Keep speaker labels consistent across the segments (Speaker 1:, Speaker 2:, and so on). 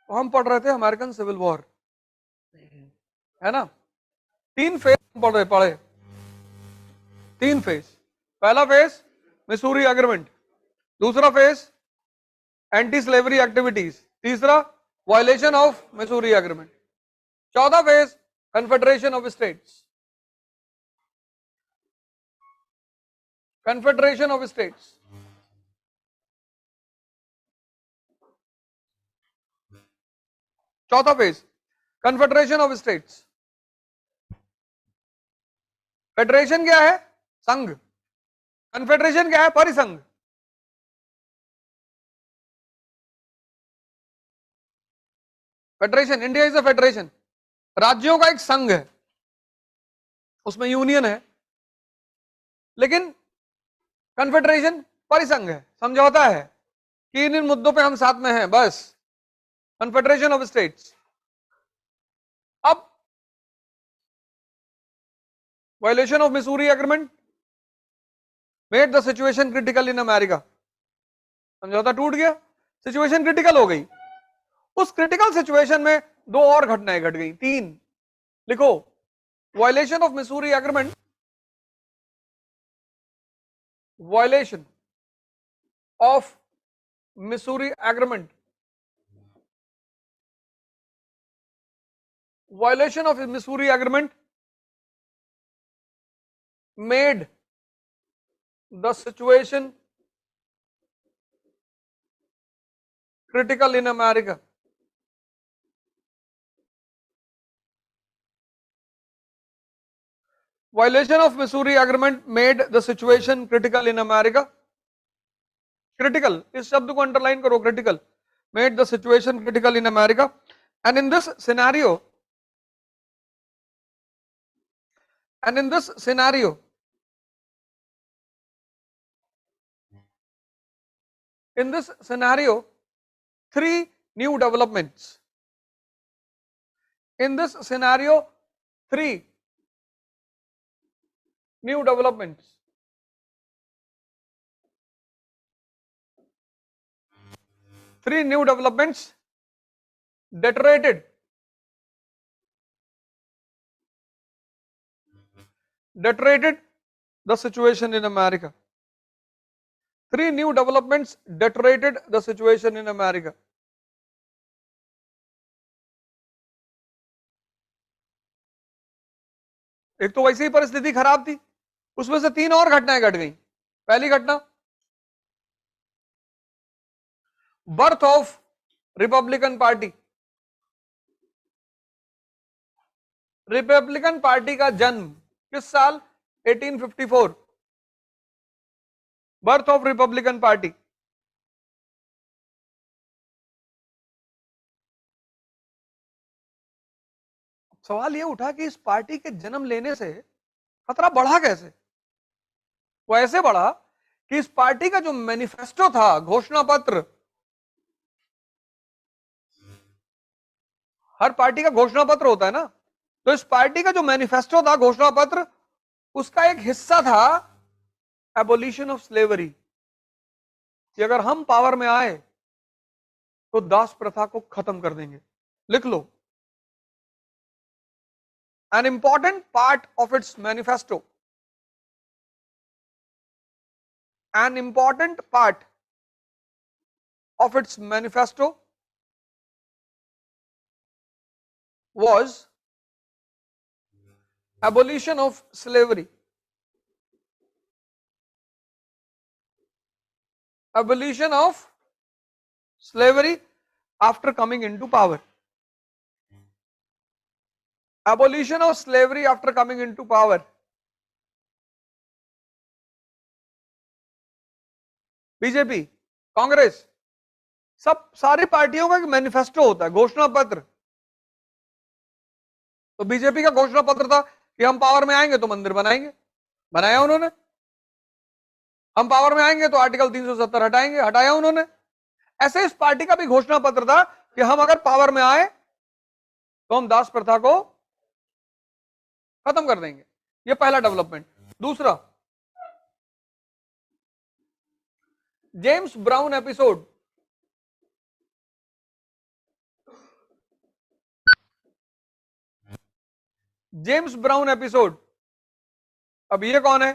Speaker 1: तो हम पढ़ रहे थे अमेरिकन सिविल वॉर, है ना। 3 फेज पढ़े 3 फेज। पहला फेज मिसूरी एग्रीमेंट, दूसरा फेज एंटी स्लेवरी एक्टिविटीज, तीसरा वायलेशन ऑफ मिसूरी एग्रीमेंट, चौथा phase confederation of states, confederation of states. चौथा phase confederation of states. Federation क्या है? संघ। कन्फेडरेशन क्या है? परिसंघ। Federation, India is a federation, राज्यों का एक संघ है, उसमें यूनियन है, लेकिन कन्फेडरेशन परिसंघ है, समझौता है कि इन मुद्दों पे हम साथ में हैं, बस। Confederation of states. अब violation of Missouri agreement made the situation critical in America. समझौता टूट गया, सिचुएशन क्रिटिकल हो गई। उस क्रिटिकल सिचुएशन में 2 और घटनाएं घट गई, 3 लिखो। Violation of Missouri agreement, violation of Missouri agreement, violation of Missouri agreement made the situation critical in America. Violation of Missouri Agreement made the situation critical in America. Critical, इस शब्द को underline करो, critical, made the situation critical in America. And in this scenario, in this scenario, 3 new developments. In this scenario, 3 new developments. Three new developments deteriorated the situation in America. 3 new developments deteriorated the situation in America. एक तो वैसे ही परिस्थिति खराब थी, उसमें से 3 और घटनाएं घट गई। पहली घटना, birth of Republican party. Republican party का जन्म किस साल? 1854। Birth of Republican party. सवाल यह उठा कि इस पार्टी के जन्म लेने से खतरा बढ़ा कैसे? वो ऐसे बढ़ा कि इस पार्टी का जो मैनिफेस्टो था, घोषणा पत्र, हर पार्टी का घोषणा पत्र होता है ना, तो इस पार्टी का जो मैनिफेस्टो था, घोषणा पत्र, उसका एक हिस्सा था एबोलिशन ऑफ स्लेवरी, कि अगर हम पावर में आए तो दास प्रथा को खत्म कर देंगे। लिख लो, an important part of its manifesto, an important part of its manifesto was abolition of slavery. Abolition of slavery after coming into power. Abolition of slavery after coming into power. BJP, Congress, सब सारी पार्टियों का एक manifesto होता है, घोषणा पत्र। तो बीजेपी का घोषणा पत्र था कि हम पावर में आएंगे तो मंदिर बनाएंगे, बनाया उन्होंने। हम पावर में आएंगे तो आर्टिकल 370 हटाएंगे, हटाया उन्होंने। ऐसे इस पार्टी का भी घोषणा पत्र था कि हम अगर पावर में आए तो हम दास प्रथा को खत्म कर देंगे। ये पहला डेवलपमेंट। दूसरा, James brown episode. James brown episode. अब ये कौन है?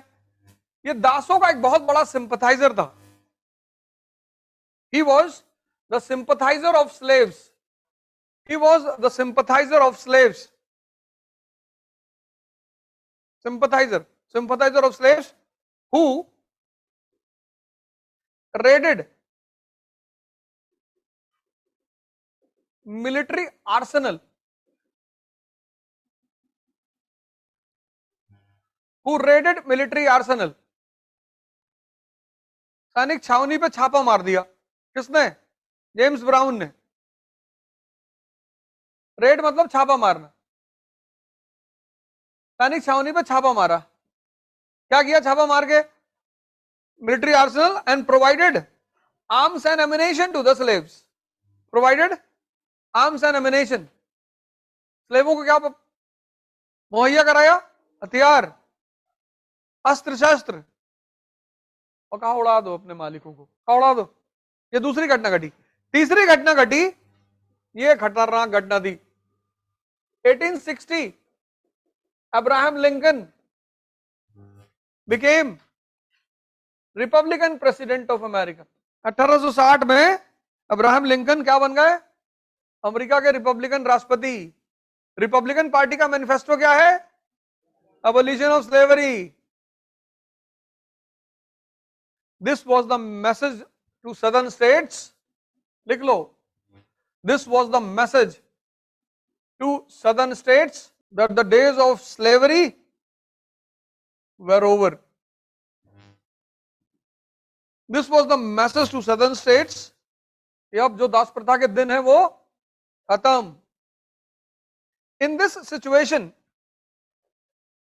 Speaker 1: ये दासों का एक बहुत बड़ा सिंपथाइजर था। He was the sympathiser of slaves. He was the sympathiser of slaves. sympathizer of slaves who raided military arsenal, सैनिक छावनी पे छापा मार दिया। किसने? जेम्स ब्राउन ने। रेड मतलब छापा मारना। सैनिक छावनी पे छापा मारा। क्या किया छापा मार के? Military arsenal and provided arms and ammunition to the slaves. Provided arms and ammunition. स्लेवों को क्या मुहैया कराया? हथियार, अस्त्र शस्त्र। और कहा उड़ा दो अपने मालिकों को, कहा उड़ा दो। ये दूसरी घटना घटी। तीसरी घटना घटी, ये खतरनाक घटना थी। 1860 Abraham Lincoln became Republican president of America. 1860 में अब्राहम लिंकन क्या बन गए? अमेरिका के रिपब्लिकन राष्ट्रपति। रिपब्लिकन पार्टी का मैनिफेस्टो क्या है? Abolition of slavery. This was the message to southern states. लिख लो, this was the message to southern states that the days of slavery were over. This was the message to southern states कि अब जो दास प्रथा के दिन है वो खत्म। इन दिस सिचुएशन,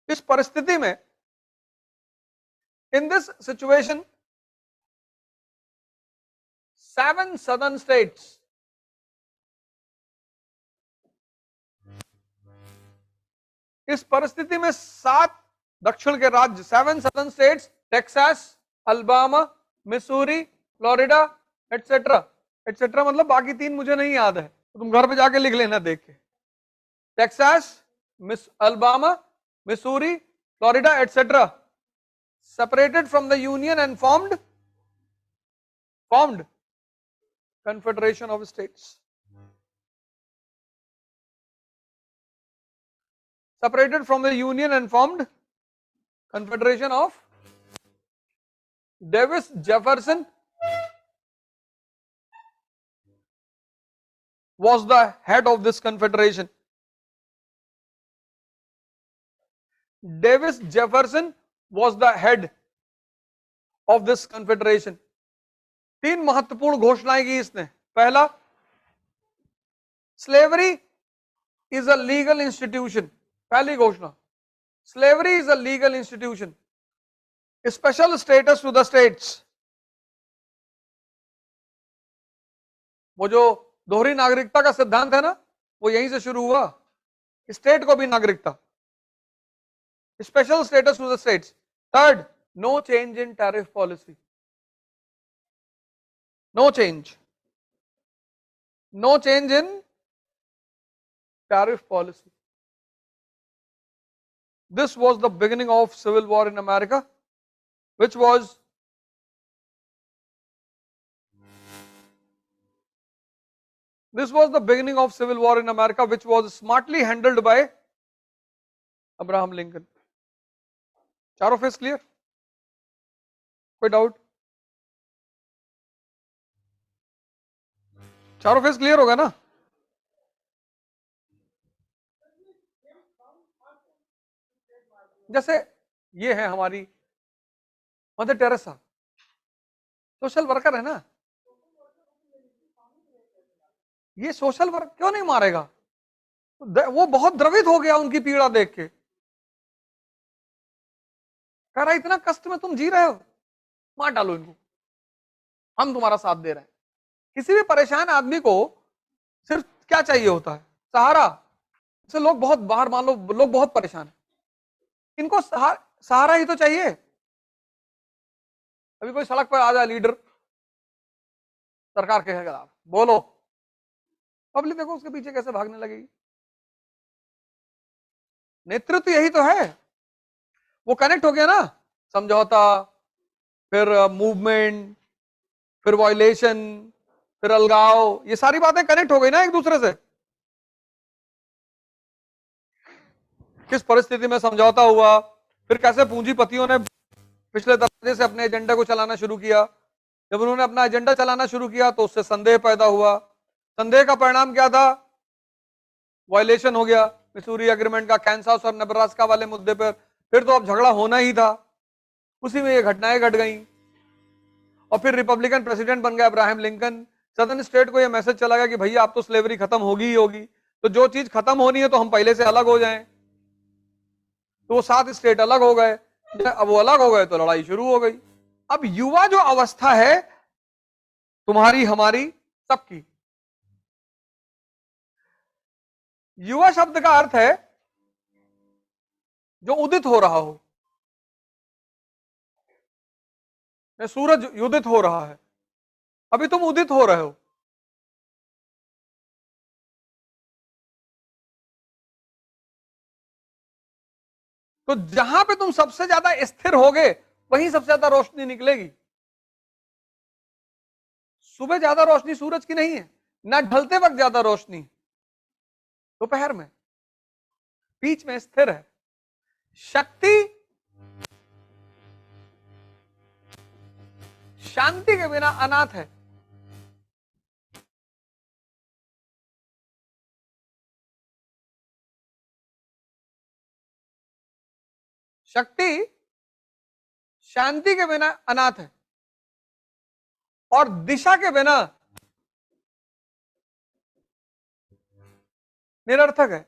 Speaker 1: इस परिस्थिति में, in this situation 7 southern states इस परिस्थिति में 7 दक्षिण के राज्य, 7 southern states, Texas, Alabama, Missouri, Florida, etcetera. Etcetera मतलब बाकी 3 मुझे नहीं याद है, तो तुम घर पे जाके लिख लेना देख के। Texas, Alabama, Missouri, Florida, etcetera separated from the union and formed confederation of states. Separated from the union and formed confederation of Davis Jefferson was the head of this confederation. Davis Jefferson was the head of this confederation. 3 महत्वपूर्ण घोषणाएं की इसने। पहला, slavery is a legal institution. पहली घोषणा, slavery is a legal institution. Special status to the states. वो जो दोहरी नागरिकता का सिद्धांत है ना, वो यहीं से शुरू हुआ। स्टेट को भी नागरिकता। Special status to the states. Third, no change in tariff policy. No change in tariff policy. This was the beginning of civil war in America, which was smartly handled by Abraham Lincoln. चारों face clear? कोई doubt? चारों face clear होगा ना? जैसे ये है हमारी mother Teresa, social worker है ना। ये सोशल वर्क क्यों नहीं मारेगा? वो बहुत द्रवित हो गया उनकी पीड़ा देख के, कह रहा इतना कष्ट में तुम जी रहे हो, मार डालो इनको, हम तुम्हारा साथ दे रहे हैं। किसी भी परेशान आदमी को सिर्फ क्या चाहिए होता है? सहारा। जैसे लोग बहुत बाहर, मान लो लोग बहुत परेशान है, इनको सहारा ही तो चाहिए। अभी कोई सड़क पर आ जाए लीडर, सरकार के खिलाफ बोलो, पब्लिक देखो उसके पीछे कैसे भागने लगेगी। नेतृत्व यही तो है, वो कनेक्ट हो गया ना, समझौता, फिर मूवमेंट, फिर वायलेशन, फिर अलगाव, ये सारी बातें कनेक्ट हो गई ना एक दूसरे से। किस परिस्थिति में समझौता हुआ, फिर कैसे पूंजीपतियों ने पिछले दरवाजे से अपने एजेंडा को चलाना शुरू किया। जब उन्होंने अपना एजेंडा चलाना शुरू किया तो उससे संदेह पैदा हुआ। संदेह का परिणाम क्या था? वायलेशन हो गया मिसूरी एग्रीमेंट का, कैंसास और नेब्रास्का वाले मुद्दे पर। फिर तो अब झगड़ा होना ही था, उसी में ये घटनाएं घट गई। और फिर रिपब्लिकन प्रेसिडेंट बन गया अब्राहम लिंकन। सदर्न स्टेट को ये मैसेज चला गया कि भैया अब तो स्लेवरी खत्म होगी ही होगी, तो जो चीज खत्म होनी है तो हम पहले से अलग हो जाएं। तो वो 7 स्टेट अलग हो गए। अब वो अलग हो गए तो लड़ाई शुरू हो गई। अब युवा जो अवस्था है तुम्हारी हमारी सबकी, युवा शब्द का अर्थ है जो उदित हो रहा हो। सूरज उदित हो रहा है, अभी तुम उदित हो रहे हो। तो जहां पे तुम सबसे ज्यादा स्थिर होगे वहीं सबसे ज्यादा रोशनी निकलेगी। सुबह ज्यादा रोशनी सूरज की नहीं है, ना ढलते वक्त ज्यादा रोशनी, दोपहर में बीच में स्थिर है। शक्ति शांति के बिना अनाथ है। शक्ति शांति के बिना अनाथ है और दिशा के बिना निरर्थक है।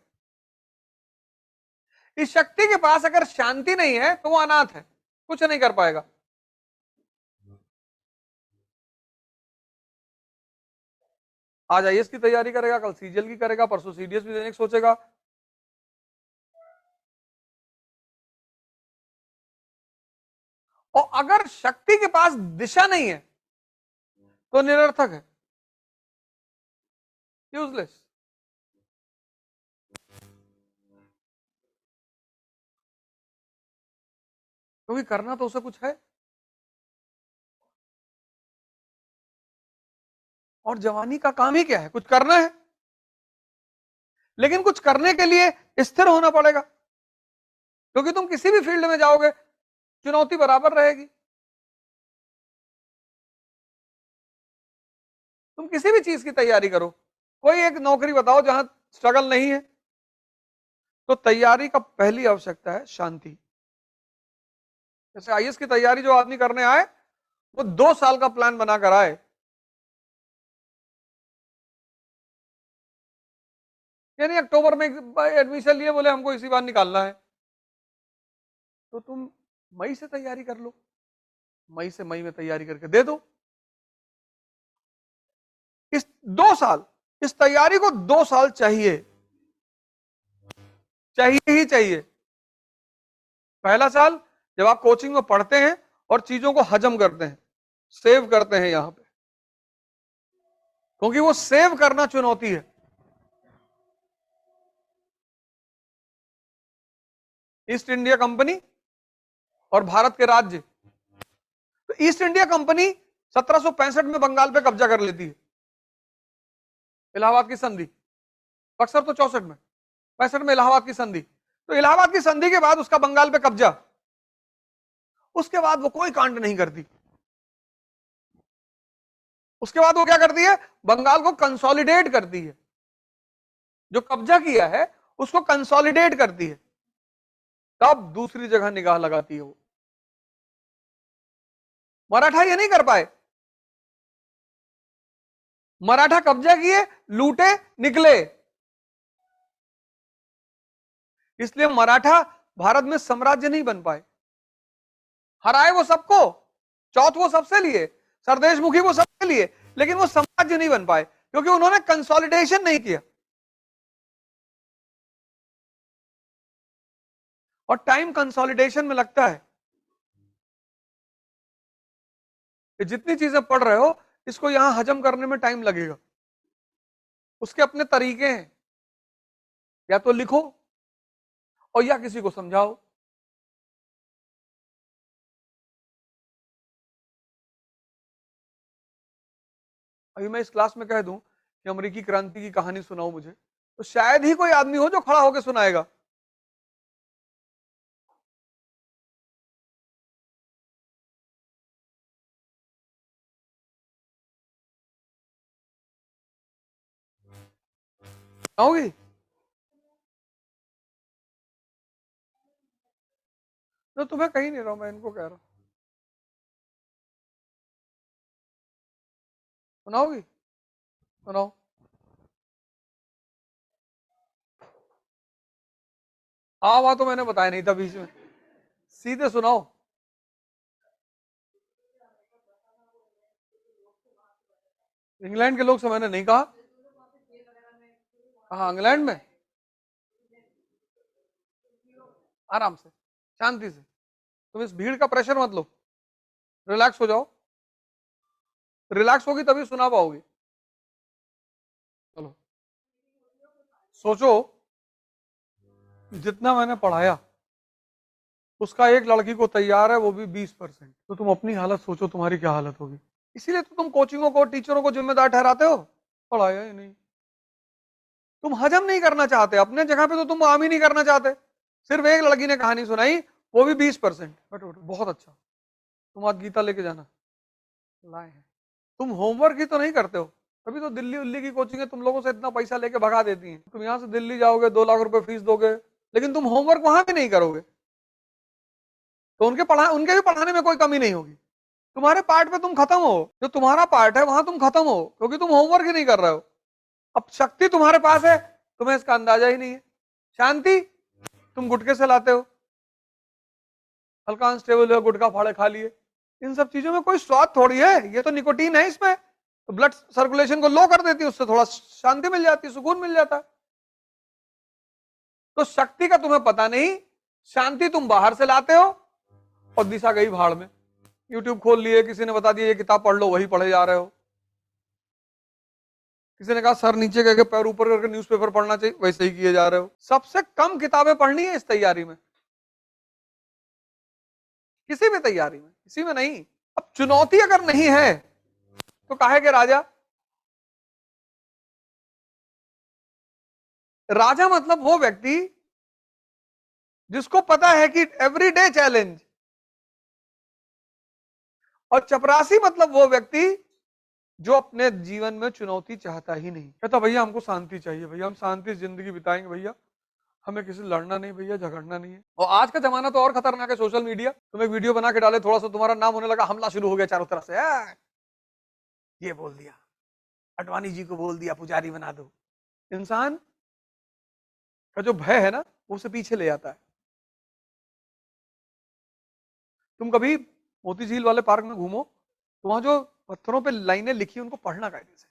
Speaker 1: इस शक्ति के पास अगर शांति नहीं है तो वो अनाथ है, कुछ नहीं कर पाएगा। आज आईएएस की तैयारी करेगा, कल सीजीएल की करेगा, परसों सीडीएस भी देने की सोचेगा। और अगर शक्ति के पास दिशा नहीं है तो निरर्थक है, यूजलेस। क्योंकि करना तो उसे कुछ है, और जवानी का काम ही क्या है? कुछ करना है। लेकिन कुछ करने के लिए स्थिर होना पड़ेगा, क्योंकि तुम किसी भी फील्ड में जाओगे चुनौती बराबर रहेगी। तुम किसी भी चीज की तैयारी करो, कोई एक नौकरी बताओ जहां स्ट्रगल नहीं है। तो तैयारी का पहली आवश्यकता है शांति। जैसे आईएएस की तैयारी जो आदमी करने आए वो 2 साल का प्लान बनाकर आए, यानी अक्टूबर में एडमिशन लिए, बोले हमको इसी बार निकालना है। तो तुम मई से तैयारी कर लो, मई में तैयारी करके दे दो। इस 2 साल, इस तैयारी को 2 साल चाहिए, चाहिए ही चाहिए। पहला साल जब आप कोचिंग में पढ़ते हैं और चीजों को हजम करते हैं, सेव करते हैं यहां पे, क्योंकि वो सेव करना चुनौती है। ईस्ट इंडिया कंपनी और भारत के राज्य, तो ईस्ट इंडिया कंपनी 1765 में बंगाल पे कब्जा कर लेती है, इलाहाबाद की संधि। बक्सर तो 64 में, 65 में इलाहाबाद की संधि। तो इलाहाबाद की संधि के बाद उसका बंगाल पे कब्जा, उसके बाद वो कोई कांड नहीं करती। उसके बाद वो क्या करती है? बंगाल को कंसोलिडेट करती है, जो कब्जा किया है उसको कंसोलिडेट करती है, तब दूसरी जगह निगाह लगाती है वो। मराठा ये नहीं कर पाए, मराठा कब्जा किए, लूटे, निकले। इसलिए मराठा भारत में साम्राज्य नहीं बन पाए। हराए वो सबको, चौथ वो सबसे लिए, सरदेशमुखी वो सबसे लिए, लेकिन वो साम्राज्य नहीं बन पाए क्योंकि उन्होंने कंसोलिडेशन नहीं किया। और टाइम कंसोलिडेशन में लगता है कि जितनी चीजें पढ़ रहे हो इसको यहां हजम करने में टाइम लगेगा। उसके अपने तरीके हैं, या तो लिखो और या किसी को समझाओ। अभी मैं इस क्लास में कह दूं कि अमेरिकी क्रांति की कहानी सुनाओ मुझे, तो शायद ही कोई आदमी हो जो खड़ा होकर सुनाएगा। सुनाओगी? तो तुम्हें कहीं नहीं रहा हूं, मैं इनको कह रहा हूं। सुनाओगी? सुनाओ। हाँ वहां तो मैंने बताया नहीं था बीच में, सीधे सुनाओ। इंग्लैंड के लोग से मैंने नहीं कहा। हाँ इंग्लैंड में आराम से, शांति से, तुम इस भीड़ का प्रेशर मत लो, रिलैक्स हो जाओ। रिलैक्स होगी तभी सुना पाओगी। चलो सोचो, जितना मैंने पढ़ाया उसका एक लड़की को तैयार है, वो भी 20%। तो तुम अपनी हालत सोचो, तुम्हारी क्या हालत होगी। इसीलिए तो तुम कोचिंगों को, टीचरों को जिम्मेदार ठहराते हो, पढ़ाया ही नहीं। तुम हजम नहीं करना चाहते, अपने जगह पे तो तुम आम ही नहीं करना चाहते। सिर्फ एक लड़की ने कहानी सुनाई, वो भी 20%। बट बहुत अच्छा, तुम आज गीता लेके जाना, लाए हैं। तुम होमवर्क ही तो नहीं करते हो, तभी तो दिल्ली उल्ली की कोचिंग तुम लोगों से इतना पैसा लेके भगा देती हैं। तुम यहाँ से दिल्ली जाओगे, 2 लाख रुपए फीस दोगे, लेकिन तुम होमवर्क वहां भी नहीं करोगे, तो उनके भी पढ़ाने में कोई कमी नहीं होगी। तुम्हारे पार्ट पे तुम खत्म हो, जो तुम्हारा पार्ट है वहां तुम खत्म हो, क्योंकि तुम होमवर्क ही नहीं कर रहे हो। अब शक्ति तुम्हारे पास है, तुम्हें इसका अंदाजा ही नहीं है। शांति तुम गुटके से लाते हो, हल्का अनस्टेबल है, गुटखा फाड़े खा लिए। इन सब चीजों में कोई स्वाद थोड़ी है, ये तो निकोटीन है इसमें, तो ब्लड सर्कुलेशन को लो कर देती है, उससे थोड़ा शांति मिल जाती है, सुकून मिल जाता है। तो शक्ति का तुम्हें पता नहीं, शांति तुम बाहर से लाते हो, और दिशा गई भाड़ में। यूट्यूब खोल लिए, किसी ने बता दिया ये किताब पढ़ लो, वही पढ़े जा रहे हो। किसी ने कहा सर नीचे करके पैर ऊपर करके न्यूज़पेपर पढ़ना चाहिए, वैसे ही किए जा रहे हो। सबसे कम किताबें पढ़नी है इस तैयारी में, किसी भी तैयारी में, किसी में नहीं। अब चुनौती अगर नहीं है तो काहे के राजा। राजा मतलब वो व्यक्ति जिसको पता है कि एवरीडे चैलेंज। और चपरासी मतलब वो व्यक्ति जो अपने जीवन में चुनौती चाहता ही नहीं, कहता भैया हमको शांति चाहिए, भैया हम शांति से जिंदगी बिताएंगे, भैया हमें किसी से लड़ना नहीं, भैया झगड़ना नहीं है। और आज का जमाना तो और खतरनाक है, सोशल मीडिया। तुम एक वीडियो बना के डाले, थोड़ा सा तुम्हारा नाम होने लगा, हमला शुरू हो गया चारों तरफ से, ये बोल दिया, अडवाणी जी को बोल दिया पुजारी बना दो। इंसान का जो भय है ना, वो उसे पीछे ले जाता है। तुम कभी मोती झील वाले पार्क में घूमो, तो वहां जो पत्थरों पे लाइनें लिखी उनको पढ़ना कायदे से।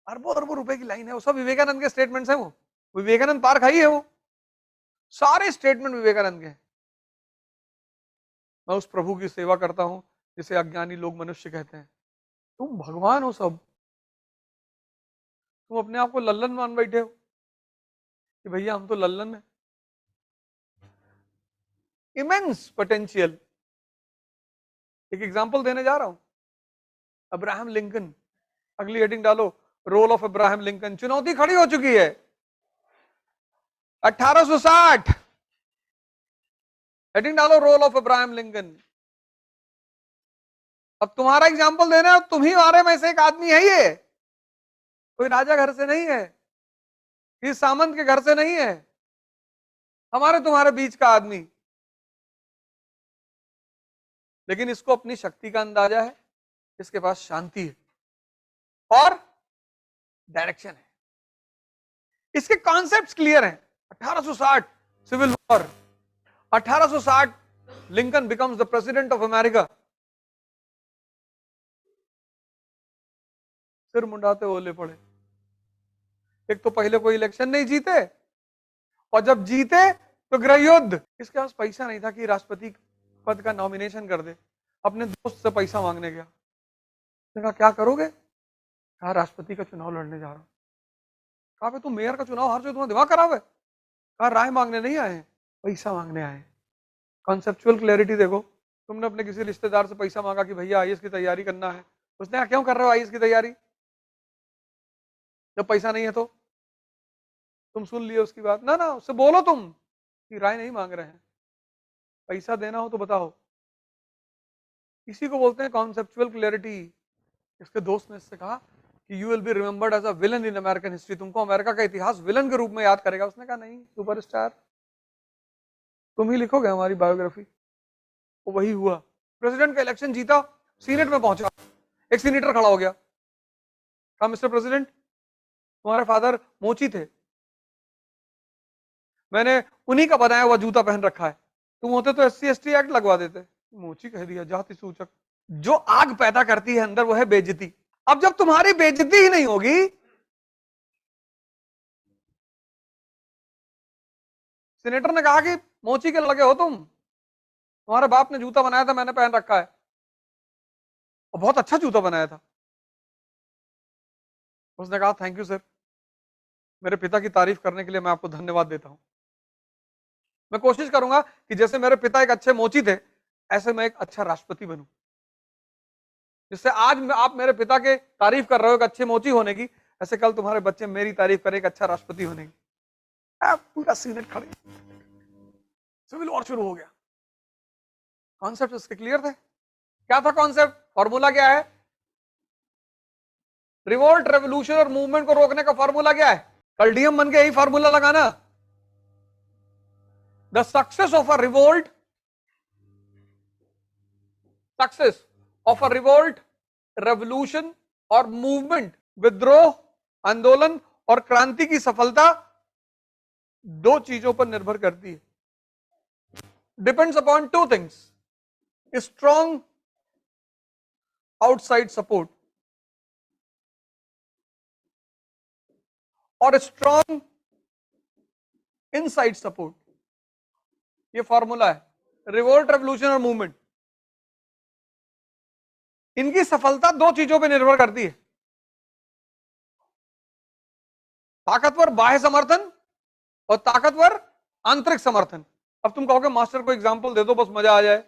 Speaker 1: अरबों अरबों रुपए की लाइन है, वो सब विवेकानंद के स्टेटमेंट्स हैं। वो विवेकानंद पार्क आई है, वो सारे स्टेटमेंट विवेकानंद के हैं। मैं उस प्रभु की सेवा करता हूं जिसे अज्ञानी लोग मनुष्य कहते हैं। तुम भगवान हो सब, तुम अपने आप को लल्लन मान बैठे हो कि भैया हम तो लल्लन है। Immense potential. एक एग्जांपल देने जा रहा हूं, अब्राहम लिंकन। अगली हेडिंग डालो, रोल ऑफ अब्राहम लिंकन। चुनौती खड़ी हो चुकी है 1860। हेडिंग डालो, रोल ऑफ अब्राहम लिंकन। अब तुम्हारा एग्जांपल देना है, तुम ही हमारे में से एक आदमी है, ये कोई राजा घर से नहीं है, इस सामंत के घर से नहीं है, हमारे तुम्हारे बीच का आदमी। लेकिन इसको अपनी शक्ति का अंदाजा है, इसके पास शांति है और डायरेक्शन है, इसके कॉन्सेप्ट्स क्लियर हैं। 1860 civil war, 1860 Lincoln becomes the president of America. सिर मुंडाते ओले पड़े। एक तो पहले कोई इलेक्शन नहीं जीते, और जब जीते तो गृह युद्ध। इसके पास पैसा नहीं था कि राष्ट्रपति पद का नॉमिनेशन कर दे, अपने दोस्त से पैसा मांगने गया। कहा क्या करोगे? कहा राष्ट्रपति का चुनाव लड़ने जा रहा हूं। कहा तुम मेयर का चुनाव हार जाओ, तुम्हारा दिमाग खराब है। कहा राय मांगने नहीं आए, पैसा मांगने आए। कॉन्सेप्चुअल क्लैरिटी देखो, तुमने अपने किसी रिश्तेदार से पैसा मांगा कि भैया आईएएस की तैयारी करना है, उसने कहा क्यों कर रहे हो आईएएस की तैयारी, जब पैसा नहीं है तो? तुम सुन लिए उसकी बात ना, उससे बोलो तुम कि राय नहीं मांग रहे हैं, पैसा देना हो तो बताओ। इसी को बोलते हैं कॉन्सेप्चुअल क्लैरिटी। इसके दोस्त ने इससे कहा कि you will be remembered as a villain in American history, तुमको अमेरिका का इतिहास विलन के रूप में याद करेगा। उसने कहा नहीं सुपरस्टार, तुम ही लिखोगे हमारी बायोग्राफी। वो वही हुआ, प्रेसिडेंट का इलेक्शन जीता, सीनेट में पहुंचा, एक सीनेटर खड़ा हो गया, कहा मिस्टर प्रेसिडेंट तुम्हारे फादर मोची थे, मैंने उन्हीं का बनाया हुआ जूता पहन रखा है, तुम होते तो SC ST एक्ट लगवा देते। मोची कह दिया जाति सूचक। जो आग पैदा करती है अंदर वो है बेइज्जती। अब जब तुम्हारी बेइज्जती ही नहीं होगी, सीनेटर ने कहा कि मोची के लगे हो तुम, तुम्हारे बाप ने जूता बनाया था मैंने पहन रखा है, और बहुत अच्छा जूता बनाया था। उसने कहा थैंक यू सर, मेरे पिता की तारीफ करने के लिए मैं आपको धन्यवाद देता हूं। मैं कोशिश करूंगा कि जैसे मेरे पिता एक अच्छे मोची थे, ऐसे मैं एक अच्छा राष्ट्रपति बनूं, जिससे आज आप मेरे पिता के तारीफ कर रहे हो एक अच्छे मोची होने की, ऐसे कल तुम्हारे बच्चे मेरी तारीफ करें एक अच्छा राष्ट्रपति होने की। पूरा सीनेट खड़े, सिविल वॉर शुरू हो गया। कॉन्सेप्ट उसके क्लियर थे? क्या था कॉन्सेप्ट, फॉर्मूला क्या है? रिवोल्ट, रेवोल्यूशन और मूवमेंट को रोकने का फॉर्मूला क्या है? कल डीएम बन के यही फॉर्मूला लगाना। The success of a revolt, success of a revolt, revolution और मूवमेंट, विद्रोह, आंदोलन और क्रांति की सफलता दो चीजों पर निर्भर करती है। Depends upon two things, strong outside support और स्ट्रॉन्ग इनसाइड सपोर्ट। ये फॉर्मूला है, रिवोल्ट, रेवोल्यूशन और मूवमेंट, इनकी सफलता दो चीजों पर निर्भर करती है, ताकतवर बाह्य समर्थन और ताकतवर आंतरिक समर्थन। अब तुम कहोगे मास्टर को एग्जांपल दे दो बस मजा आ जाए,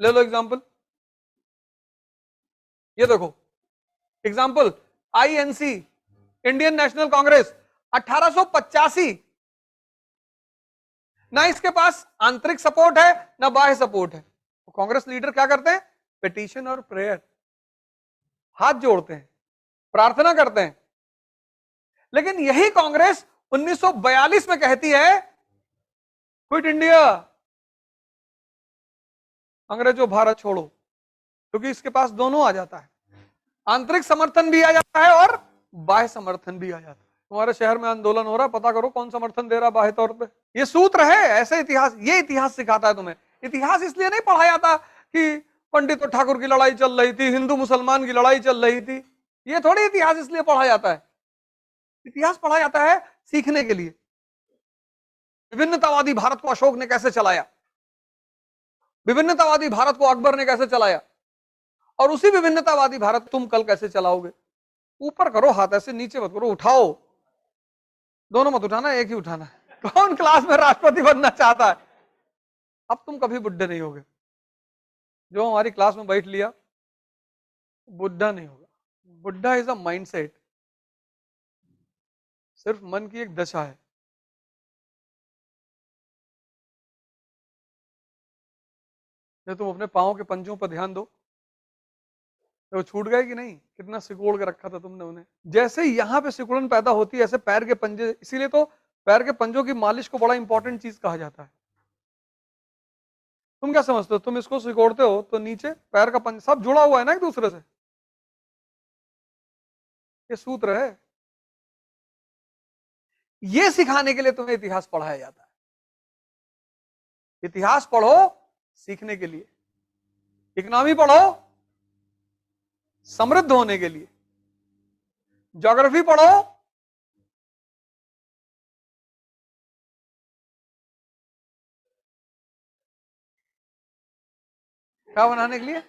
Speaker 1: ले लो एग्जांपल। ये देखो example, INC, Indian national Congress, 1885। ना इसके पास आंतरिक सपोर्ट है ना बाह्य सपोर्ट है। तो कांग्रेस लीडर क्या करते हैं? पिटीशन और प्रेयर, हाथ जोड़ते हैं, प्रार्थना करते हैं। लेकिन यही कांग्रेस 1942 में कहती है क्विट इंडिया, अंग्रेजों भारत छोड़ो, क्योंकि इसके पास दोनों आ जाता है, आंतरिक समर्थन भी आ जाता है और बाह्य समर्थन भी आ जाता है। तुम्हारे शहर में आंदोलन हो रहा है, पता करो कौन समर्थन दे रहा बाह्य तौर पे। ये सूत्र है, ऐसे इतिहास, ये इतिहास सिखाता है तुम्हें। इतिहास इसलिए नहीं पढ़ाया जाता कि पंडित और ठाकुर की लड़ाई चल रही थी, हिंदू मुसलमान की लड़ाई चल रही थी, ये थोड़ी इतिहास इसलिए पढ़ा जाता है। इतिहास पढ़ा जाता है सीखने के लिए। विभिन्नतावादी भारत को अशोक ने कैसे चलाया, विभिन्नतावादी भारत को अकबर ने कैसे चलाया, और उसी विभिन्नतावादी भारत तुम कल कैसे चलाओगे। ऊपर करो हाथ, ऐसे नीचे मत करो, उठाओ, दोनों मत उठाना, एक ही उठाना है। कौन क्लास में राष्ट्रपति बनना चाहता है? अब तुम कभी बुढ़े नहीं होगे, जो हमारी क्लास में बैठ लिया बुढ़ा नहीं होगा। बुढ़ा इज अ माइंडसेट, सिर्फ मन की एक दशा है। जब तुम अपने पांव के पंजों पर ध्यान दो, तो छूट गए कि नहीं? कितना सिकोड़ के रखा था तुमने उन्हें। जैसे यहां पे सिकुड़न पैदा होती है, ऐसे पैर के पंजे, इसीलिए तो पैर के पंजों की मालिश को बड़ा इंपॉर्टेंट चीज कहा जाता है। तुम क्या समझते हो, तुम इसको सिकोड़ते हो तो नीचे पैर का पंजा सब जुड़ा हुआ है ना एक दूसरे से, ये सूत्र है। ये सिखाने के लिए तुम्हें इतिहास पढ़ाया जाता है। इतिहास पढ़ो सीखने के लिए, इकोनॉमी पढ़ो समृद्ध होने के लिए, ज्योग्राफी पढ़ो क्या बनाने के लिए?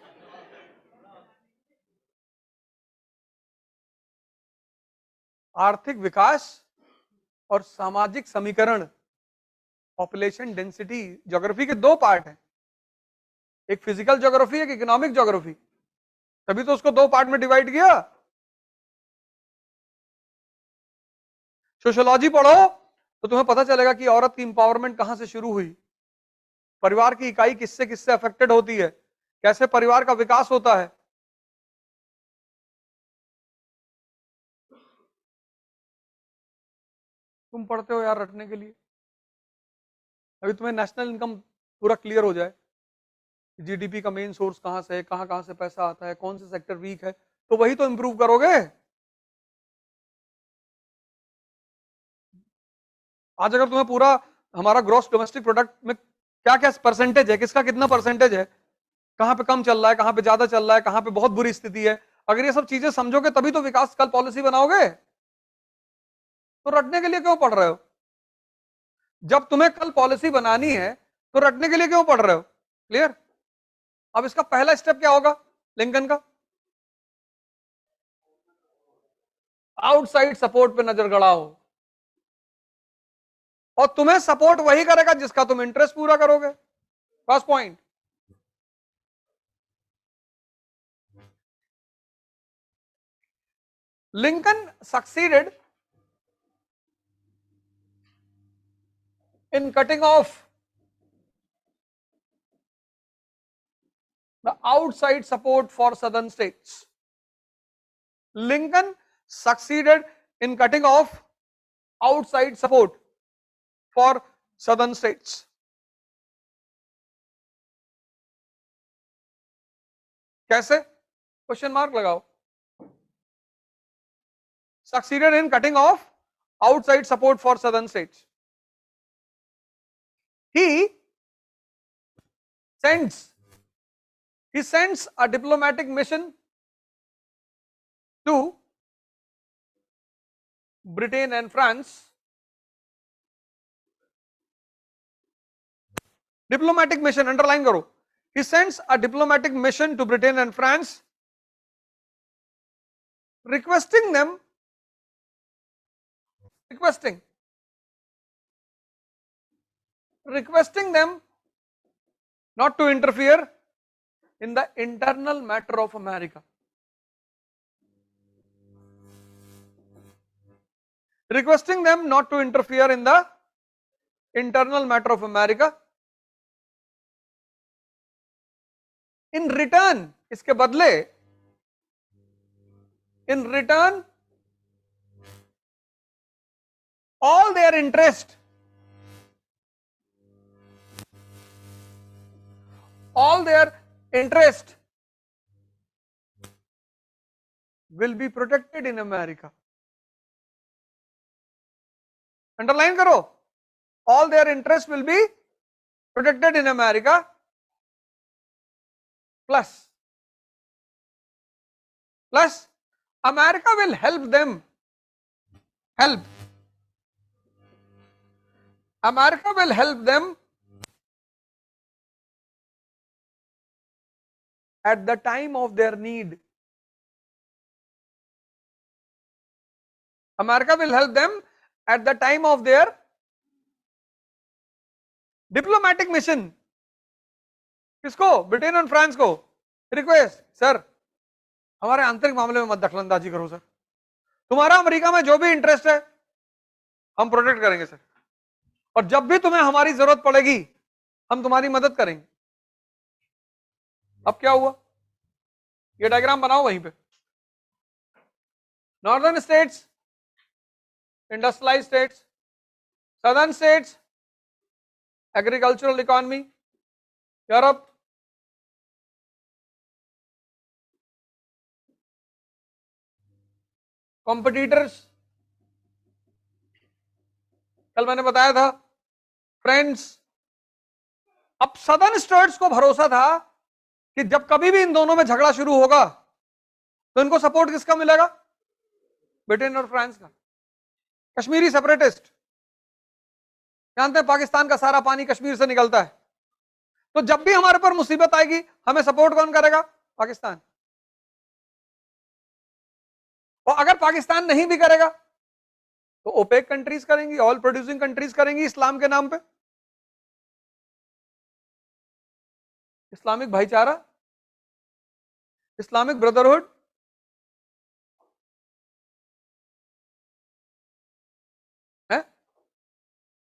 Speaker 1: आर्थिक विकास और सामाजिक समीकरण पॉपुलेशन डेंसिटी, ज्योग्राफी के दो पार्ट हैं, एक फिजिकल ज्योग्राफी, एक इकोनॉमिक ज्योग्राफी, तभी तो उसको दो पार्ट में डिवाइड किया। सोशियोलॉजी पढ़ो तो तुम्हें पता चलेगा कि औरत की इंपावरमेंट कहां से शुरू हुई, परिवार की इकाई किससे किससे अफेक्टेड होती है, कैसे परिवार का विकास होता है। तुम पढ़ते हो यार रटने के लिए, अभी तुम्हें नेशनल इनकम पूरा क्लियर हो जाए, जीडीपी का मेन सोर्स कहां से है, कहां कहां से पैसा आता है, कौन से सेक्टर वीक है, तो वही तो इंप्रूव करोगे। आज अगर तुम्हें पूरा हमारा ग्रॉस डोमेस्टिक प्रोडक्ट में क्या क्या परसेंटेज है, किसका कितना परसेंटेज है, कहां पे कम चल रहा है, कहां पे ज्यादा चल रहा है, कहां पे बहुत बुरी स्थिति है, अगर ये सब चीजें समझोगे तभी तो विकास कल पॉलिसी बनाओगे। तो रटने के लिए क्यों पढ़ रहे हो? जब तुम्हें कल पॉलिसी बनानी है तो रटने के लिए क्यों पढ़ रहे हो? क्लियर? अब इसका पहला स्टेप क्या होगा लिंकन का? आउटसाइड सपोर्ट पे नजर गड़ाओ, और तुम्हें सपोर्ट वही करेगा जिसका तुम इंटरेस्ट पूरा करोगे। First point. Lincoln succeeded in cutting off the outside support for southern states. Lincoln succeeded in cutting off outside support for southern states. कैसे? क्वेश्चन मार्क लगाओ। Succeeded in cutting off outside support for southern states. He sends a diplomatic mission to Britain and France. Diplomatic mission, underline करो। He sends a diplomatic mission to Britain and France, requesting them not to interfere in the internal matter of America. Requesting them not to interfere in the internal matter of America. In return, इसके बदले, in return, all their interest will be protected in America. Underline करो, all their interest will be protected in America, plus America will help them, America will help them at the time of their need. America will help them at the time of their diplomatic mission. किसको? Britain और France को। Request, sir हमारे आंतरिक मामले में मत दखलंदाजी करो sir, तुम्हारा अमेरिका में जो भी इंटरेस्ट है हम प्रोटेक्ट करेंगे सर, और जब भी तुम्हें हमारी जरूरत पड़ेगी हम तुम्हारी मदद करेंगे। अब क्या हुआ? ये डायग्राम बनाओ वहीं पे। Northern states industrialised states, southern states agricultural economy, Europe competitors, कल मैंने बताया था फ्रेंड्स। अब सदर्न स्टेट्स को भरोसा था कि जब कभी भी इन दोनों में झगड़ा शुरू होगा तो इनको सपोर्ट किसका मिलेगा? ब्रिटेन और फ्रांस का। कश्मीरी सेपरेटिस्ट, जानते हैं पाकिस्तान का सारा पानी कश्मीर से निकलता है, तो जब भी हमारे पर मुसीबत आएगी हमें सपोर्ट कौन करेगा? पाकिस्तान। और अगर पाकिस्तान नहीं भी करेगा तो ओपेक कंट्रीज करेंगी, ऑयल प्रोड्यूसिंग कंट्रीज करेंगी इस्लाम के नाम पे। इस्लामिक भाईचारा, इस्लामिक ब्रदरहुड, है?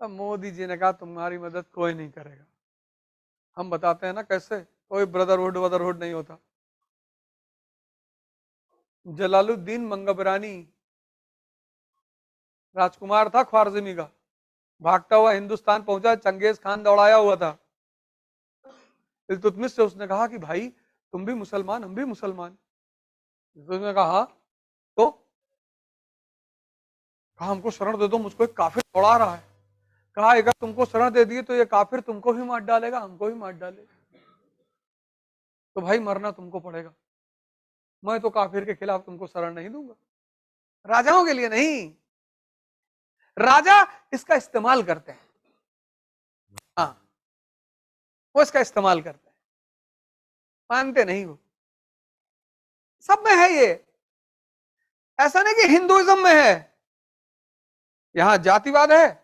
Speaker 1: अब मोदी जी ने कहा तुम्हारी मदद कोई नहीं करेगा। हम बताते हैं ना कैसे, कोई ब्रदरहुड नहीं होता। जलालुद्दीन मंगबरानी राजकुमार था ख्वारज़मी का, भागता हुआ हिंदुस्तान पहुंचा, चंगेज खान दौड़ाया हुआ था। इल्तुतमिश से उसने कहा कि भाई तुम भी मुसलमान, हम भी मुसलमान। उसने कहा हाँ, तो कहा हमको शरण दे दो, मुझको एक काफिर दौड़ा रहा है। कहा अगर तुमको शरण दे दिए तो ये काफिर तुमको भी मार डालेगा, हमको भी मार डालेगा, तो भाई मरना तुमको पड़ेगा। मैं तो काफिर के खिलाफ तुमको शरण नहीं दूंगा। राजाओं के लिए नहीं, राजा इसका इस्तेमाल करते हैं। हाँ, वो इसका इस्तेमाल करते हैं, मानते नहीं वो। सब में है ये, ऐसा नहीं कि हिंदुइज्म में है। यहां जातिवाद है,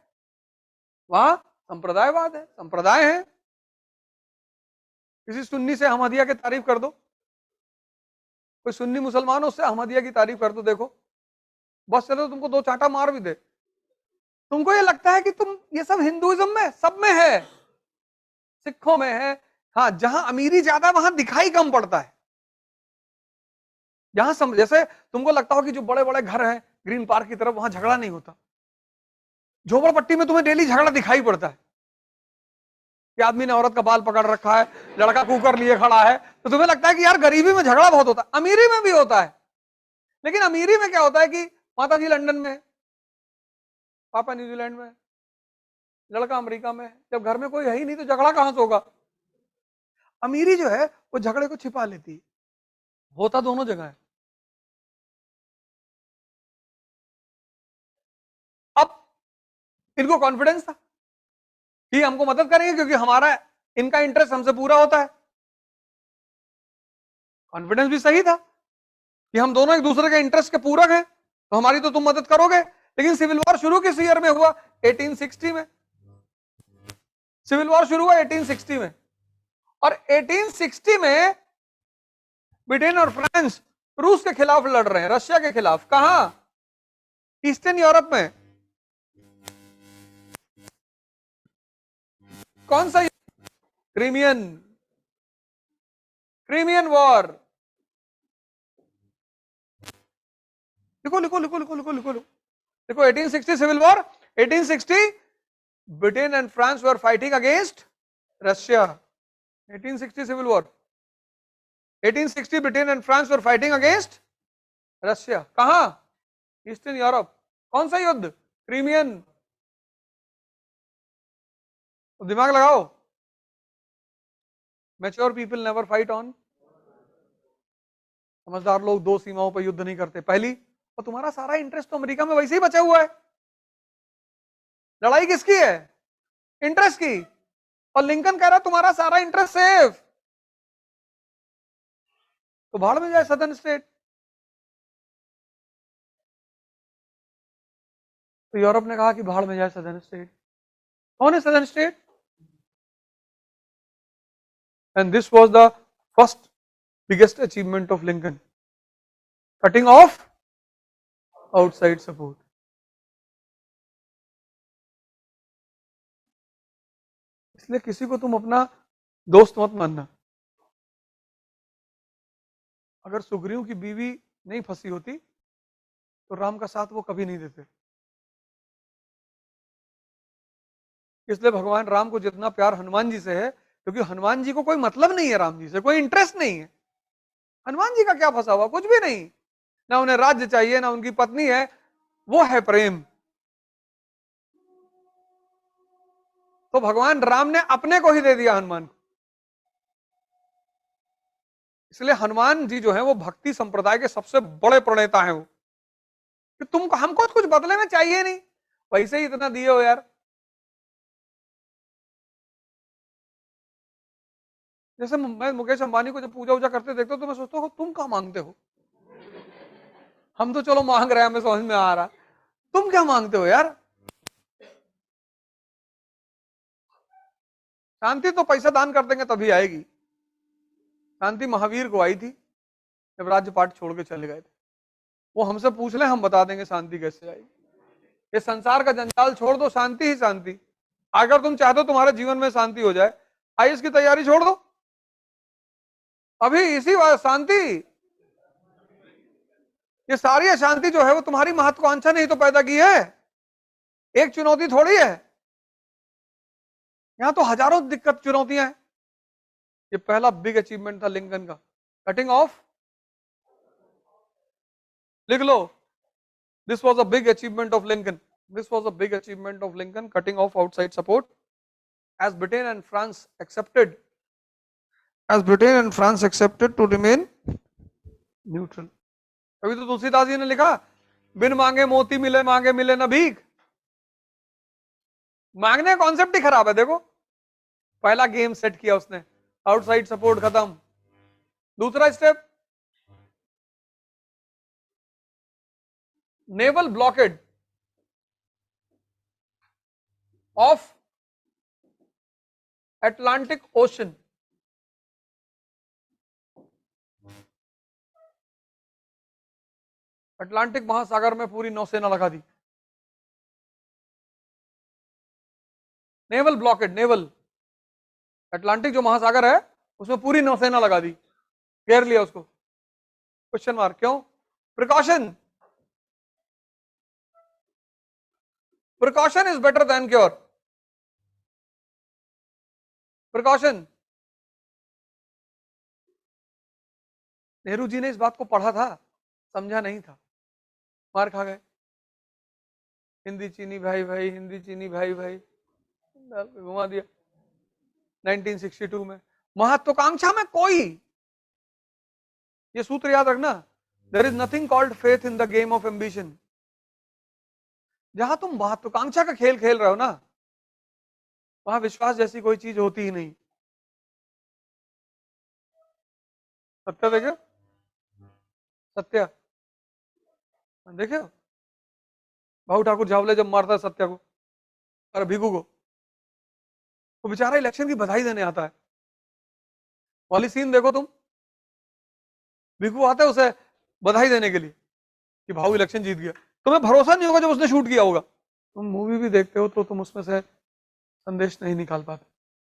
Speaker 1: वहां संप्रदायवाद है, संप्रदाय है। किसी सुन्नी से अहमदिया की तारीफ कर दो, कोई सुन्नी मुसलमान उससे अहमदिया की तारीफ कर दो, देखो बस चलो तुमको दो चांटा मार भी दे। तुमको ये लगता है कि तुम ये सब हिंदुइज्म में, सब में है, सिखों में है। हाँ, जहां अमीरी ज्यादा वहां दिखाई कम पड़ता है। जहां जैसे तुमको लगता हो कि जो बड़े बड़े घर हैं ग्रीन पार्क की तरफ, वहां झगड़ा नहीं होता। झोपड़पट्टी में तुम्हें डेली झगड़ा दिखाई पड़ता है कि आदमी ने औरत का बाल पकड़ रखा है, लड़का कुकर लिए खड़ा है, तो तुम्हें लगता है कि यार गरीबी में झगड़ा बहुत होता है। अमीरी में भी होता है, लेकिन अमीरी में क्या होता है कि माता जी लंदन में, पापा न्यूजीलैंड में, लड़का अमेरिका में, जब घर में कोई है ही नहीं तो झगड़ा कहां से होगा। अमीरी जो है वो झगड़े को छिपा लेती है, होता दोनों जगह है। अब इनको कॉन्फिडेंस था कि हमको मदद करेंगे क्योंकि हमारा, इनका इंटरेस्ट हमसे पूरा होता है। कॉन्फिडेंस भी सही था कि हम दोनों एक दूसरे के इंटरेस्ट के पूरक हैं, तो हमारी तो तुम मदद करोगे। लेकिन सिविल वॉर शुरू किस ईयर में हुआ? 1860 में। सिविल वॉर शुरू हुआ 1860 में, और 1860 में ब्रिटेन और फ्रांस रूस के खिलाफ लड़ रहे हैं, रशिया के खिलाफ। कहां? ईस्टर्न यूरोप में। कौन सा? Crimean, Crimean war. लिखो लिखो लिखो लिखो लिखो लिखो लिखो 1860 civil war. 1860 Britain and France were fighting against Russia. 1860 civil war, 1860 Britain and France were fighting against Russia. कहां? Eastern Europe. कौन सा युद्ध? क्रीमियन। तो दिमाग लगाओ, mature people never fight on. समझदार लोग दो सीमाओं पर युद्ध नहीं करते। पहली, और तुम्हारा सारा इंटरेस्ट तो अमेरिका में वैसे ही बचा हुआ है, लड़ाई किसकी है? इंटरेस्ट की। और लिंकन कह रहा है तुम्हारा सारा इंटरेस्ट सेफ, तो भाड़ में जाए सदर्न स्टेट। तो यूरोप ने कहा कि भाड़ में जाए सदर्न स्टेट। कौन है southern state? And this was the first biggest achievement of Lincoln, cutting off outside support. इसलिए किसी को तुम अपना दोस्त मत मानना। अगर सुग्रीव की बीवी नहीं फंसी होती तो राम का साथ वो कभी नहीं देते। इसलिए भगवान राम को जितना प्यार हनुमान जी से है, क्योंकि हनुमान जी को कोई मतलब नहीं है राम जी से, कोई इंटरेस्ट नहीं है। हनुमान जी का क्या फंसा हुआ? कुछ भी नहीं, ना उन्हें राज्य चाहिए, ना उनकी पत्नी है, वो है प्रेम। तो भगवान राम ने अपने को ही दे दिया हनुमान को। इसलिए हनुमान जी जो है वो भक्ति संप्रदाय के सबसे बड़े प्रणेता हैं। वो कि तुम, हमको कुछ बदले में चाहिए नहीं, वैसे ही इतना दिए हो यार। जैसे मैं मुकेश अंबानी को जब पूजा वूजा करते देखता हूं तो मैं सोचता हूँ तुम क्या मांगते हो? हम तो चलो मांग रहे हैं, हमें समझ में आ रहा, तुम क्या मांगते हो यार? शांति तो पैसा दान कर देंगे तभी आएगी। शांति महावीर को आई थी जब राज्यपाट छोड़ के चले गए थे। वो हमसे पूछ ले, हम बता देंगे शांति कैसे आई। ये संसार का जंजाल छोड़ दो, शांति ही शांति। अगर तुम चाहते हो तुम्हारे जीवन में शांति हो जाए, आईएएस की तैयारी छोड़ दो अभी, इसी बात शांति। ये सारी अशांति जो है वो तुम्हारी महत्वाकांक्षा ने ही तो पैदा की है, एक चुनौती थोड़ी है। यहां तो हजारों दिक्कत चुनौतियां हैं। ये पहला बिग अचीवमेंट था लिंकन का, कटिंग ऑफ। लिख लो, this was a big achievement of Lincoln, this was a big achievement of Lincoln, cutting off outside support as Britain and France accepted to remain neutral। अभी तो तुलसीदास जी ने लिखा, बिन मांगे मोती मिले, मांगे मिले न भीख। मांगने का कॉन्सेप्ट ही खराब है। देखो, पहला गेम सेट किया उसने, आउटसाइड सपोर्ट खत्म। दूसरा step, naval blockade of Atlantic ocean. Atlantic महासागर में पूरी नौसेना लगा दी। नेवल ब्लॉकेड, नेवल, अटलांटिक जो महासागर है उसमें पूरी नौसेना लगा दी, घेर लिया उसको। क्वेश्चन मार्क, क्यों? Precaution, precaution is better than cure. Precaution, Nehru ji ने इस बात को पढ़ा था, समझा नहीं था, मार खा गए। हिंदी चीनी भाई भाई, हिंदी चीनी भाई भाई, घुमा दिया 1962 में। महत्वाकांक्षा में कोई, ये सूत्र याद रखना, there is nothing called faith in the game of ambition. जहां तुम महत्वाकांक्षा का खेल खेल रहे हो ना, वहां विश्वास जैसी कोई चीज होती ही नहीं। सत्य देखो, सत्य देखो, भाऊ ठाकुर झावले जब मारता है सत्या को और भिगू को, तो बेचारा इलेक्शन की बधाई देने आता है। वाली सीन देखो तुम, भिगू आता है उसे बधाई देने के लिए कि भाऊ इलेक्शन जीत गया। तुम्हें भरोसा नहीं होगा जब उसने शूट किया होगा। तुम मूवी भी देखते हो तो तुम उसमें से संदेश नहीं निकाल पाते।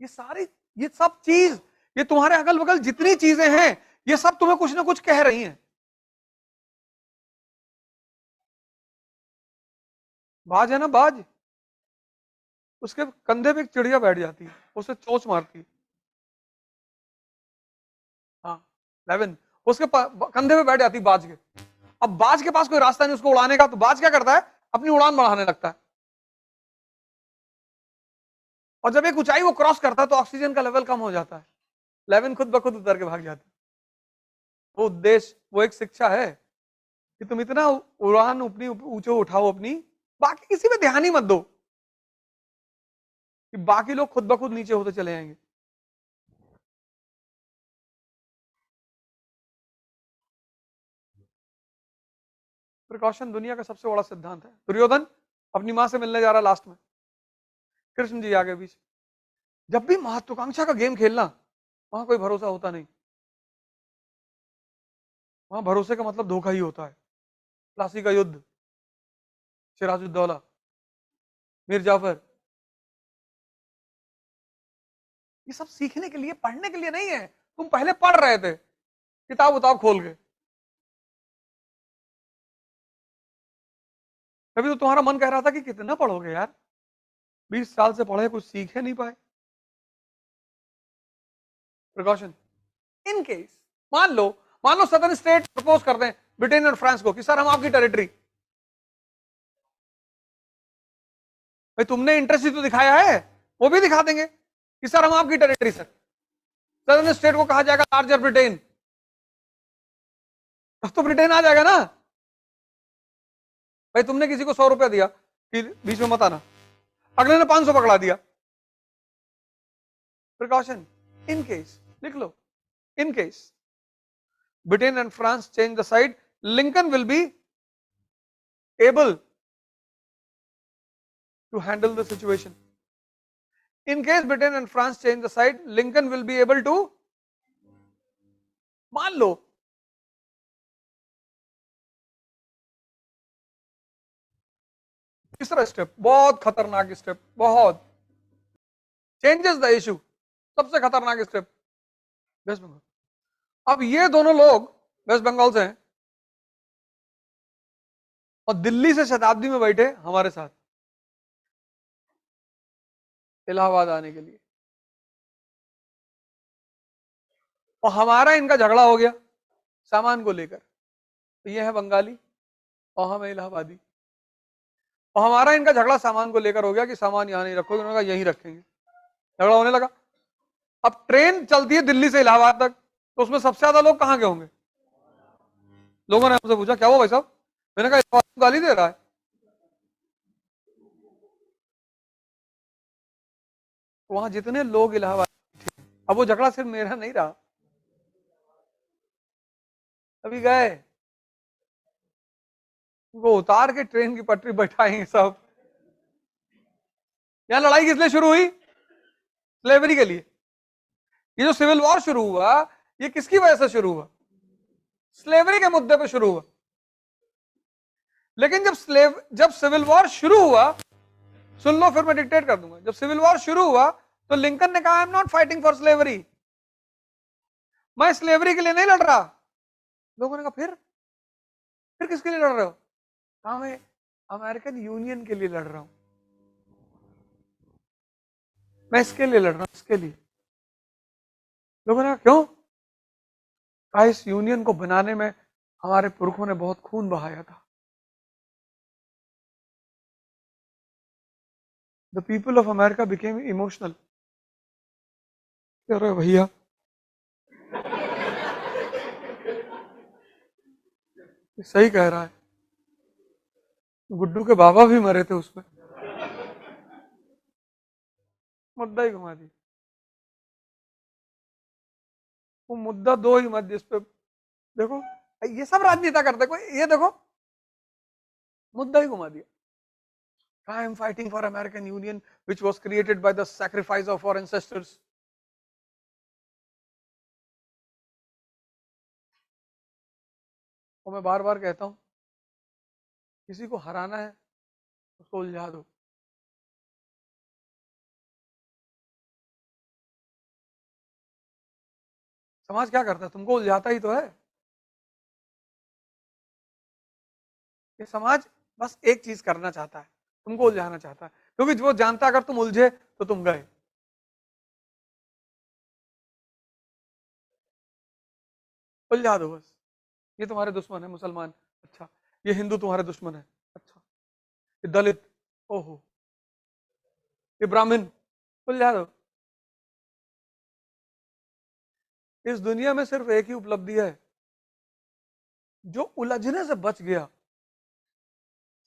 Speaker 1: ये सारी, ये सब चीज, ये तुम्हारे अगल बगल जितनी चीजें हैं, ये सब तुम्हें कुछ ना कुछ कह रही हैं। बाज है ना, बाज, उसके कंधे पे एक चिड़िया बैठ जाती है, उसे चोंच मारती है। हाँ, 11 उसके कंधे पे बैठ जाती है बाज के। अब बाज के पास कोई रास्ता नहीं उसको उड़ाने का, तो बाज क्या करता है, अपनी उड़ान बढ़ाने लगता है। और जब एक ऊंचाई वो क्रॉस करता है तो ऑक्सीजन का लेवल कम हो जाता है, 11 खुद ब खुद उतर के भाग जाता है। वो उद्देश्य, वो एक शिक्षा है कि तुम इतना उड़ान अपनी ऊंचे उठाओ अपनी, बाकी किसी पे ध्यान ही मत दो कि बाकी लोग खुद ब खुद नीचे होते चले जाएंगे। प्रिकॉशन दुनिया का सबसे बड़ा सिद्धांत है। दुर्योधन अपनी मां से मिलने जा रहा लास्ट में, कृष्ण जी आगे बीच। जब भी महत्वाकांक्षा का गेम खेलना, वहां कोई भरोसा होता नहीं। वहां भरोसे का मतलब धोखा ही होता है। प्लासी का युद्ध, सिराजुद्दौला, मीर जाफर, ये सब सीखने के लिए, पढ़ने के लिए नहीं है। तुम पहले पढ़ रहे थे किताब उताब खोल के, कभी तो तुम्हारा मन कह रहा था कि कितना पढ़ोगे यार, 20 साल से पढ़े, कुछ सीखे नहीं पाए। प्रिकॉशन, इन केस मान लो सदर्न स्टेट प्रपोज कर दें ब्रिटेन और फ्रांस को कि सर हम आपकी टेरिटरी, भाई तुमने इंटरेस्ट ही तो दिखाया है, वो भी दिखा देंगे कि सर हम आपकी टेरिटरी। सर सदर्न स्टेट को कहा जाएगा लार्जर ब्रिटेन, तो ब्रिटेन आ जाएगा ना। भाई तुमने किसी को 100 रुपया दिया कि बीच में मत आना, अगले ने 500 पकड़ा दिया। प्रिकॉशन, इन केस, लिख लो, in case Britain and France change the side, Lincoln will be able to handle the situation. In case Britain and France change the side, Lincoln will be able to मान लो तीसरा step बहुत खतरनाक step, बहुत changes the issue, सबसे खतरनाक step waste Bengal. अब ये दोनों लोग वेस्ट बंगाल से हैं और दिल्ली से शताब्दी में बैठे हमारे साथ इलाहाबाद आने के लिए, और हमारा इनका झगड़ा हो गया सामान को लेकर। तो ये है बंगाली और हम इलाहाबादी, और हमारा इनका झगड़ा सामान को लेकर हो गया कि सामान यहां नहीं रखोगे, उन्होंने कहा यहीं रखेंगे, झगड़ा होने लगा। अब ट्रेन चलती है दिल्ली से इलाहाबाद तक, तो उसमें सबसे ज्यादा लोग कहां के होंगे? लोगों ने हमसे पूछा क्या हुआ भाई साहब, मैंने कहा इलाहाबाद गाली दे रहा है। वहां जितने लोग इलाहाबाद, अब वो झगड़ा सिर्फ मेरा नहीं रहा, अभी गए उनको उतार के ट्रेन की पटरी बैठाएंगे सब। यहां लड़ाई किस लिए शुरू हुई? स्लेवरी के लिए। ये जो सिविल वॉर शुरू हुआ, ये किसकी वजह से शुरू हुआ? स्लेवरी के मुद्दे पे शुरू हुआ। लेकिन जब सिविल वॉर शुरू हुआ, सुन लो फिर मैं डिक्टेट कर दूंगा, जब सिविल वॉर शुरू हुआ तो लिंकन ने कहा I am not fighting for slavery, मैं स्लेवरी के लिए नहीं लड़ रहा। लोगों ने कहा फिर किसके लिए लड़ रहे हो? कहा मैं अमेरिकन यूनियन के लिए लड़ रहा हूं, मैं इसके लिए लड़ रहा हूं, इसके लिए। लोगों ने कहा क्यों? कहा इस यूनियन को बनाने में हमारे पुरखों ने बहुत खून बहाया था। The people of America became emotional. कह रहे भैया सही कह रहा है, गुड्डू के बाबा भी मरे थे उसमें, मुद्दा ही घुमा दी। वो मुद्दा दो ही मत जिस पे देखो, ये सब राजनीति करते कोई, ये देखो मुद्दा ही घुमा दिया। I am fighting for American Union which was created by the sacrifice of our ancestors. और मैं बार बार कहता हूं किसी को हराना है उसको उलझा दो। समाज क्या करता है? तुमको उलझाता ही तो है। ये समाज बस एक चीज करना चाहता है, तुमको उलझाना चाहता है, क्योंकि वो जानता अगर तुम उलझे तो तुम गए। उलझा दो बस। ये तुम्हारे दुश्मन है मुसलमान, अच्छा। ये हिंदू तुम्हारे दुश्मन है, अच्छा। ये दलित, ओहो। ये ब्राह्मण, उलझा दो। इस दुनिया में सिर्फ एक ही उपलब्धि है, जो उलझने से बच गया।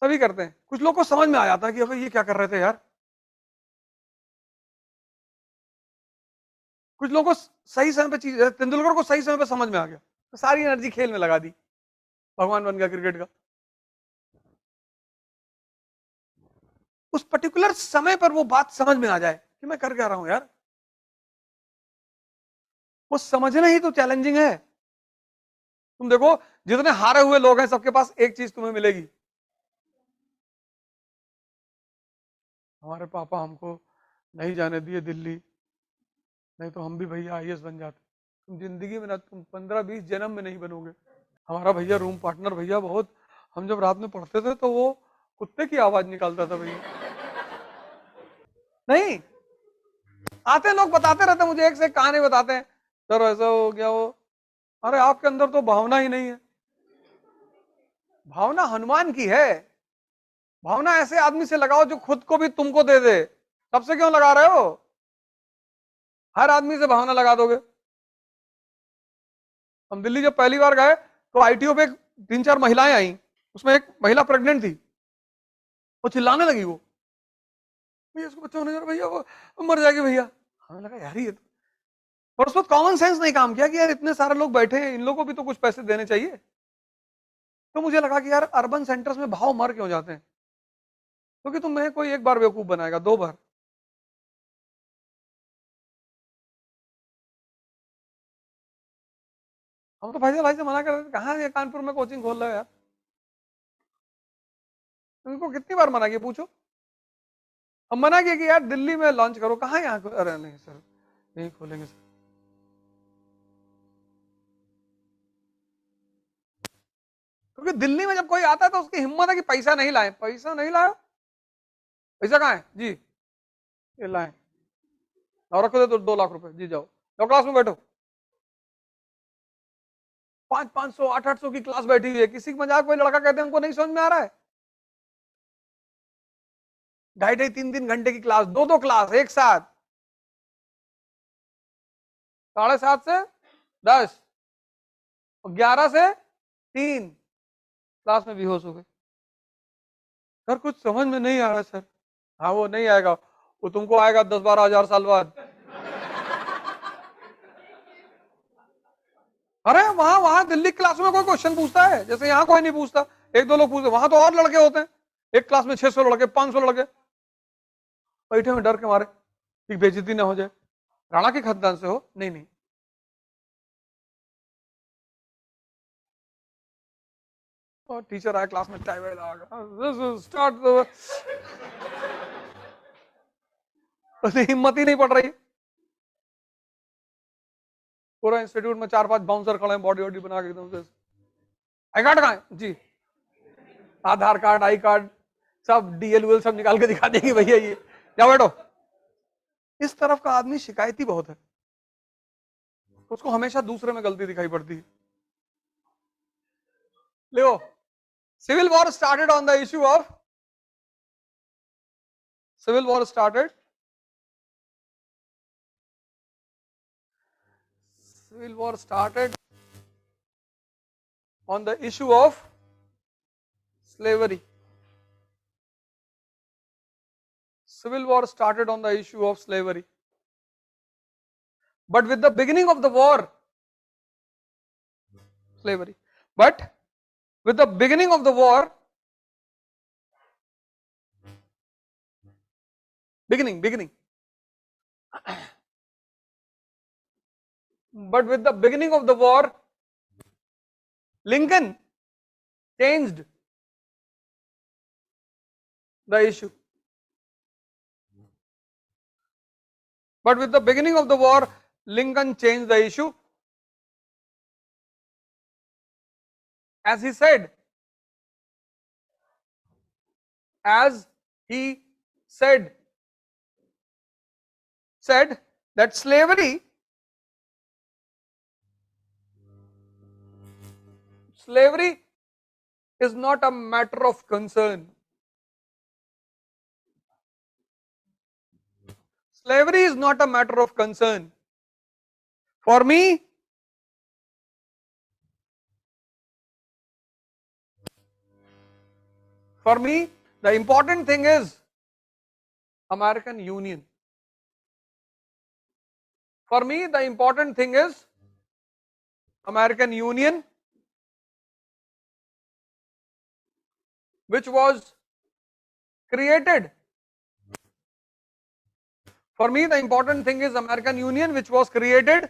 Speaker 1: सभी करते हैं, कुछ लोग को समझ में आ जाता है कि अबे ये क्या कर रहे थे यार। कुछ लोगों को सही समय पे चीज, तेंदुलकर को सही समय पे समझ में आ गया तो सारी एनर्जी खेल में लगा दी, भगवान बन गया क्रिकेट का। उस पर्टिकुलर समय पर वो बात समझ में आ जाए कि मैं कर क्या रहा हूं यार, वो समझना ही तो चैलेंजिंग है। तुम देखो जितने हारे हुए लोग हैं सबके पास एक चीज तुम्हें मिलेगी, हमारे पापा हमको नहीं जाने दिए दिल्ली, नहीं तो हम भी भैया आईएएस बन जाते। तुम जिंदगी में ना, तुम 15-20 जन्म में नहीं बनोगे। हमारा भैया रूम पार्टनर भैया बहुत, हम जब रात में पढ़ते थे तो वो कुत्ते की आवाज निकालता था भैया। नहीं, आते लोग बताते रहते मुझे, एक से एक कहानी बताते हैं, सर ऐसा हो गया वो। अरे आपके अंदर तो भावना ही नहीं है। भावना हनुमान की है। भावना ऐसे आदमी से लगाओ जो खुद को भी तुमको दे दे। सबसे क्यों लगा रहे हो? हर आदमी से भावना लगा दोगे। हम दिल्ली जब पहली बार गए तो आईटीओ पे 3-4 महिलाएं आई, उसमें एक महिला प्रेग्नेंट थी, वो चिल्लाने लगी, वो भैया उसको बच्चा होने जा रहा, भैया वो मर जाएगी भैया। हमें लगा यार ये तो, और उस वक्त कॉमन सेंस नहीं काम किया कि यार इतने सारे लोग बैठे हैं, इन लोगों को भी तो कुछ पैसे देने चाहिए। तो मुझे लगा कि यार अर्बन सेंटर्स में भाव मर क्यों जाते हैं, क्योंकि तुम्हें कोई एक बार बेवकूफ बनाएगा, 2 बार। हम तो फैजल भाई से मना कर रहे थे, कहाँ ये कानपुर में कोचिंग खोल रहे हो यार, उनको कितनी बार मना किया पूछो। हम मना किया कि यार दिल्ली में लॉन्च करो, कहाँ यहाँ, अरे नहीं सर यही खोलेंगे सर। क्योंकि दिल्ली में जब कोई आता है तो उसकी हिम्मत है कि पैसा नहीं लाए, पैसा नहीं लाए, पैसा कहाँ है जी, ये लाए और रखो दे तो 2 लाख रुपए, जी जाओ जाओ क्लास में बैठो। 500 800 की क्लास बैठी हुई है, किसी की मजाक कोई लड़का कहते हैं हमको नहीं समझ में आ रहा है, 2.5 3 3 घंटे की क्लास, 2 क्लास एक साथ, 7:30 से 10 और 11 से 3 क्लास में बेहोश हो गए। सर कुछ समझ में नहीं आ रहा सर। हाँ वो नहीं आएगा, वो तुमको आएगा 10-12 हजार साल बाद। अरे वहां वहां दिल्ली क्लास में कोई क्वेश्चन पूछता है जैसे यहाँ कोई नहीं पूछता, 1-2 लोग पूछते, वहां तो और लड़के होते हैं, एक क्लास में 600 लड़के 500 लड़के बैठे हुए डर के मारे कि बेइज्जती ना हो जाए, राणा के खानदान से हो, नहीं नहीं। और टीचर आया क्लास में, टाई वाई लगा स्टार्ट, हिम्मत ही नहीं पड़ रही। पूरा इंस्टीट्यूट में 4-5 बाउंसर खड़े हैं बॉडी वॉडी बना के एकदम से, आई कार्ड कहाँ है जी, आधार कार्ड आई कार्ड सब डीएल सब निकाल के दिखा देंगे भैया ये, जाओ बैठो। इस तरफ का आदमी शिकायती बहुत है, उसको हमेशा दूसरे में गलती दिखाई पड़ती है। लियो, civil war started on the issue of, civil war started, civil war started on the issue of slavery. Civil war started on the issue of slavery. But with the beginning of the war, slavery. But with the beginning of the war, beginning. But with the beginning of the war, Lincoln changed the issue. But with the beginning of the war, Lincoln changed the issue. As he said, said that slavery is not a matter of concern. Slavery is not a matter of concern. For me, the important thing is American Union. For me, the important thing is American Union, which was created. For me, the important thing is American Union, which was created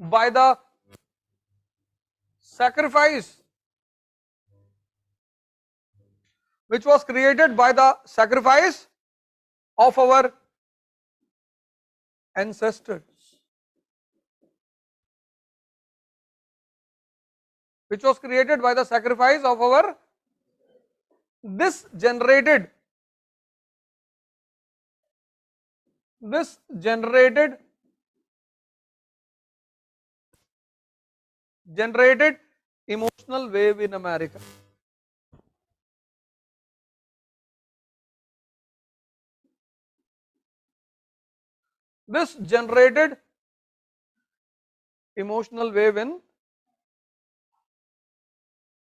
Speaker 1: by the sacrifice, of our ancestors, which was created by the sacrifice of our, this generated emotional wave in America. This generated emotional wave in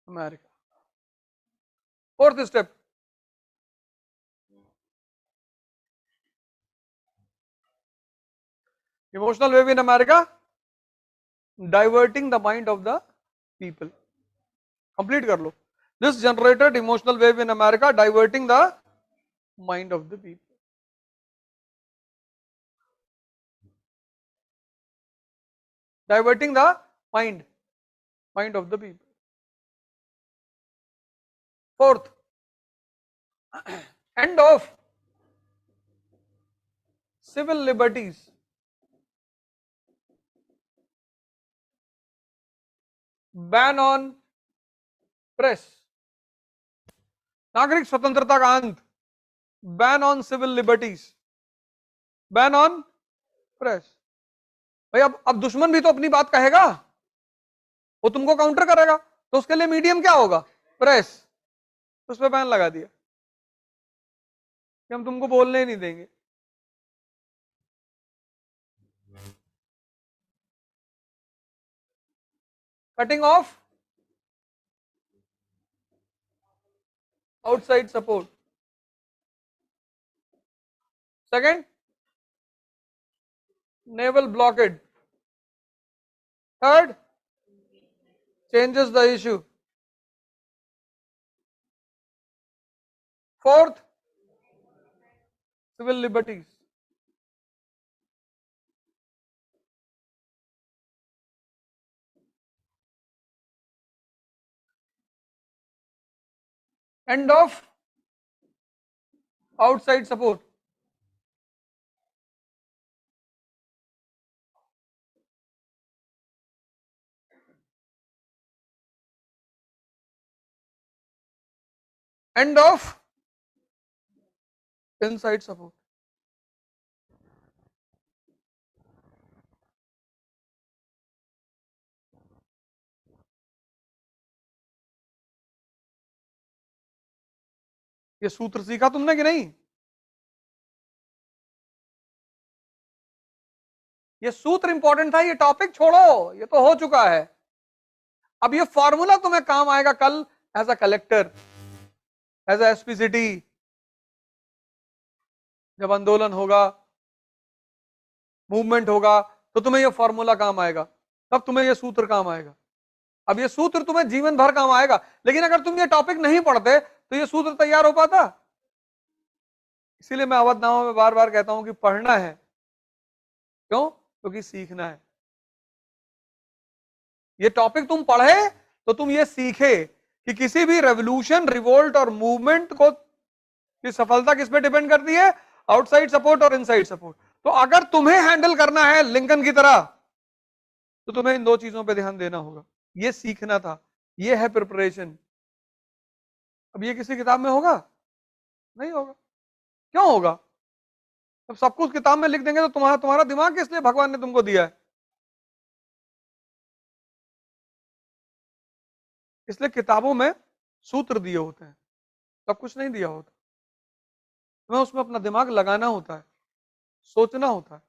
Speaker 1: America. Fourth step. Emotional wave in America, diverting the mind of the people. Complete kar lo. This generated emotional wave in America, diverting the mind of the people. Diverting the mind. mind of the people. Fourth, end of civil liberties. Ban on press. नागरिक स्वतंत्रता का अंत. Ban on civil liberties. Ban on press. भाई अब दुश्मन भी तो अपनी बात कहेगा, वो तुमको काउंटर करेगा, तो उसके लिए मीडियम क्या होगा? प्रेस. उस पर बैन लगा दिया कि हम तुमको बोलने ही नहीं देंगे. Cutting of outside support. Second, naval blockade. Third, changes the issue. Fourth, civil liberties. End of outside support. End of inside support. ये सूत्र सीखा तुमने कि नहीं? ये सूत्र इंपॉर्टेंट था, ये टॉपिक छोड़ो, ये तो हो चुका है. अब ये फॉर्मूला तुम्हें काम आएगा कल as a collector, as a SP city. जब आंदोलन होगा, मूवमेंट होगा, तो तुम्हें ये फॉर्मूला काम आएगा, तब तुम्हें ये सूत्र काम आएगा. अब ये सूत्र तुम्हें जीवन भर काम आएगा, लेकिन अगर तुम ये टॉपिक नहीं पढ़ते तो ये सूत्र तैयार हो पाता? इसीलिए मैं अवधनामा में बार बार कहता हूं कि पढ़ना है. क्यों? क्योंकि सीखना है. ये टॉपिक तुम पढ़े तो तुम ये सीखे कि किसी भी रेवोल्यूशन, रिवोल्ट और मूवमेंट को की सफलता किस पे डिपेंड करती है? आउटसाइड सपोर्ट और इनसाइड सपोर्ट. तो अगर तुम्हें हैंडल करना है लिंकन की तरह, तो तुम्हें इन दो चीजों पे ध्यान देना होगा. ये सीखना था, ये है प्रिपरेशन. अब ये किसी किताब में होगा? नहीं होगा. क्यों होगा? अब सब कुछ किताब में लिख देंगे तो तुम्हारा दिमाग किस लिए भगवान ने तुमको दिया है? इसलिए किताबों में सूत्र दिए होते हैं, सब कुछ नहीं दिया होता. तुम्हें उसमें अपना दिमाग लगाना होता है, सोचना होता है.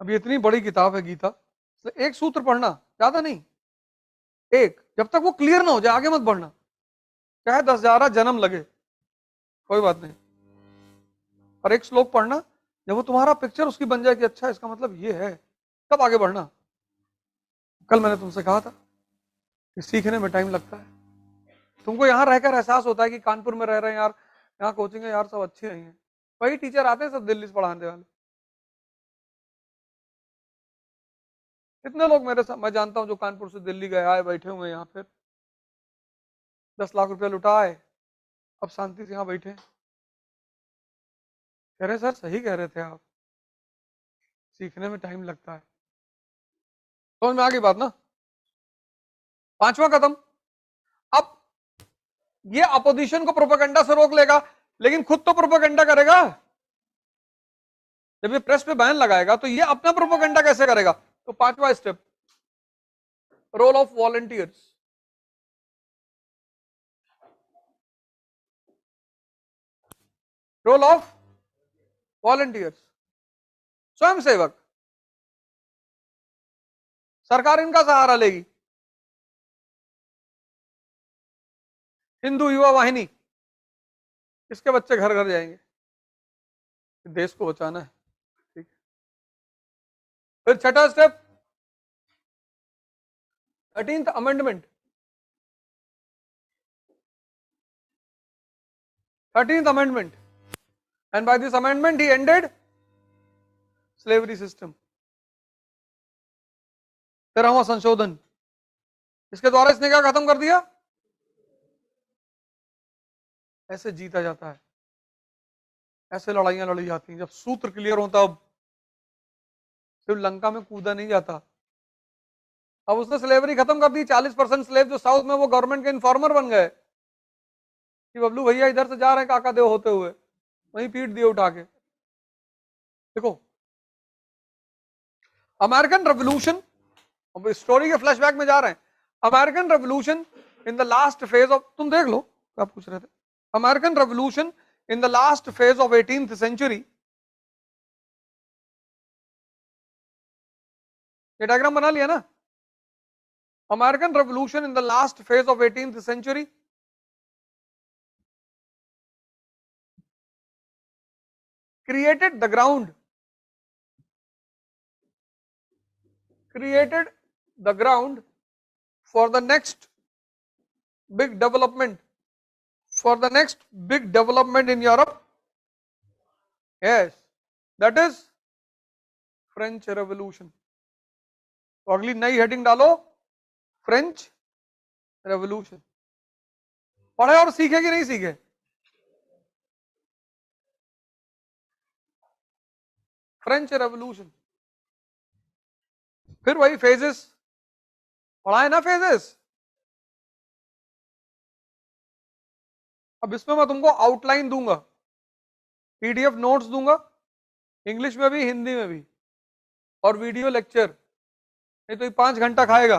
Speaker 1: अब ये इतनी बड़ी किताब है गीता, एक सूत्र पढ़ना, ज्यादा नहीं, एक. जब तक वो क्लियर ना हो जाए आगे मत बढ़ना, चाहे 10,000 जन्म लगे, कोई बात नहीं. और एक श्लोक पढ़ना, जब वो तुम्हारा पिक्चर उसकी बन जाए कि अच्छा इसका मतलब ये है, तब आगे बढ़ना. कल मैंने तुमसे कहा था कि सीखने में टाइम लगता है. तुमको यहां रहकर एहसास होता है कि कानपुर में रह रहे हैं यार, यहाँ कोचिंग है यार, सब अच्छे नहीं है. वही टीचर आते हैं सब दिल्ली से पढ़ाने वाले. कितने लोग मेरे साथ मैं जानता हूं जो कानपुर से दिल्ली गए, आए, बैठे हुए यहाँ पे, 10 लाख रुपया लुटाए, अब शांति से यहाँ बैठे. कह रहे सर सही कह रहे थे आप, सीखने में टाइम लगता है. समझ में आ गई बात ना? पांचवा कदम, अब ये अपोजिशन को प्रोपेगेंडा से रोक लेगा, लेकिन खुद तो प्रोपेगेंडा करेगा. जब ये प्रेस पे बैन लगाएगा तो ये अपना प्रोपेगेंडा कैसे करेगा? तो पांचवा step, role of volunteers. Role of volunteers, स्वयं सेवक. सरकार इनका सहारा लेगी. हिंदू युवा वाहिनी, इसके बच्चे घर घर जाएंगे, देश को बचाना है. ठीक. फिर छठा step, 13th amendment. 13th amendment, and by this amendment he ended slavery system. 13वां संशोधन, इसके द्वारा इसने क्या खत्म कर दिया? ऐसे जीता जाता है, ऐसे लड़ाइयां लड़ी जाती हैं। जब सूत्र क्लियर हो तब सिर्फ लंका में कूदा नहीं जाता। अब उसने स्लेवरी खत्म कर दी। 40% स्लेव जो साउथ में, वो गवर्नमेंट के इन्फॉर्मर बन गए कि बबलू भैया इधर से जा रहे हैं काका देव होते हुए, वहीं पीट दिए उठा के। देखो अमेरिकन रेवोल्यूशन, अब स्टोरी के फ्लैशबैक में जा रहे हैं। American revolution in the last phase of, तुम देख लो क्या पूछ रहे थे। American revolution in the last phase of 18th century, ये डायग्राम बना लिया ना। American revolution in the last phase of 18th century created the ground, created the ground for the next big development, for the next big development in Europe. Yes, that is French Revolution. तो अगली नई heading डालो, French revolution. पढ़े और सीखे कि नहीं सीखे? French revolution. फिर वही फेजेस पढ़ाए ना, फेजेस। अब इसमें मैं तुमको आउटलाइन दूंगा, पीडीएफ नोट्स दूंगा, इंग्लिश में भी हिंदी में भी, और वीडियो लेक्चर। नहीं तो ये 5 घंटा खाएगा।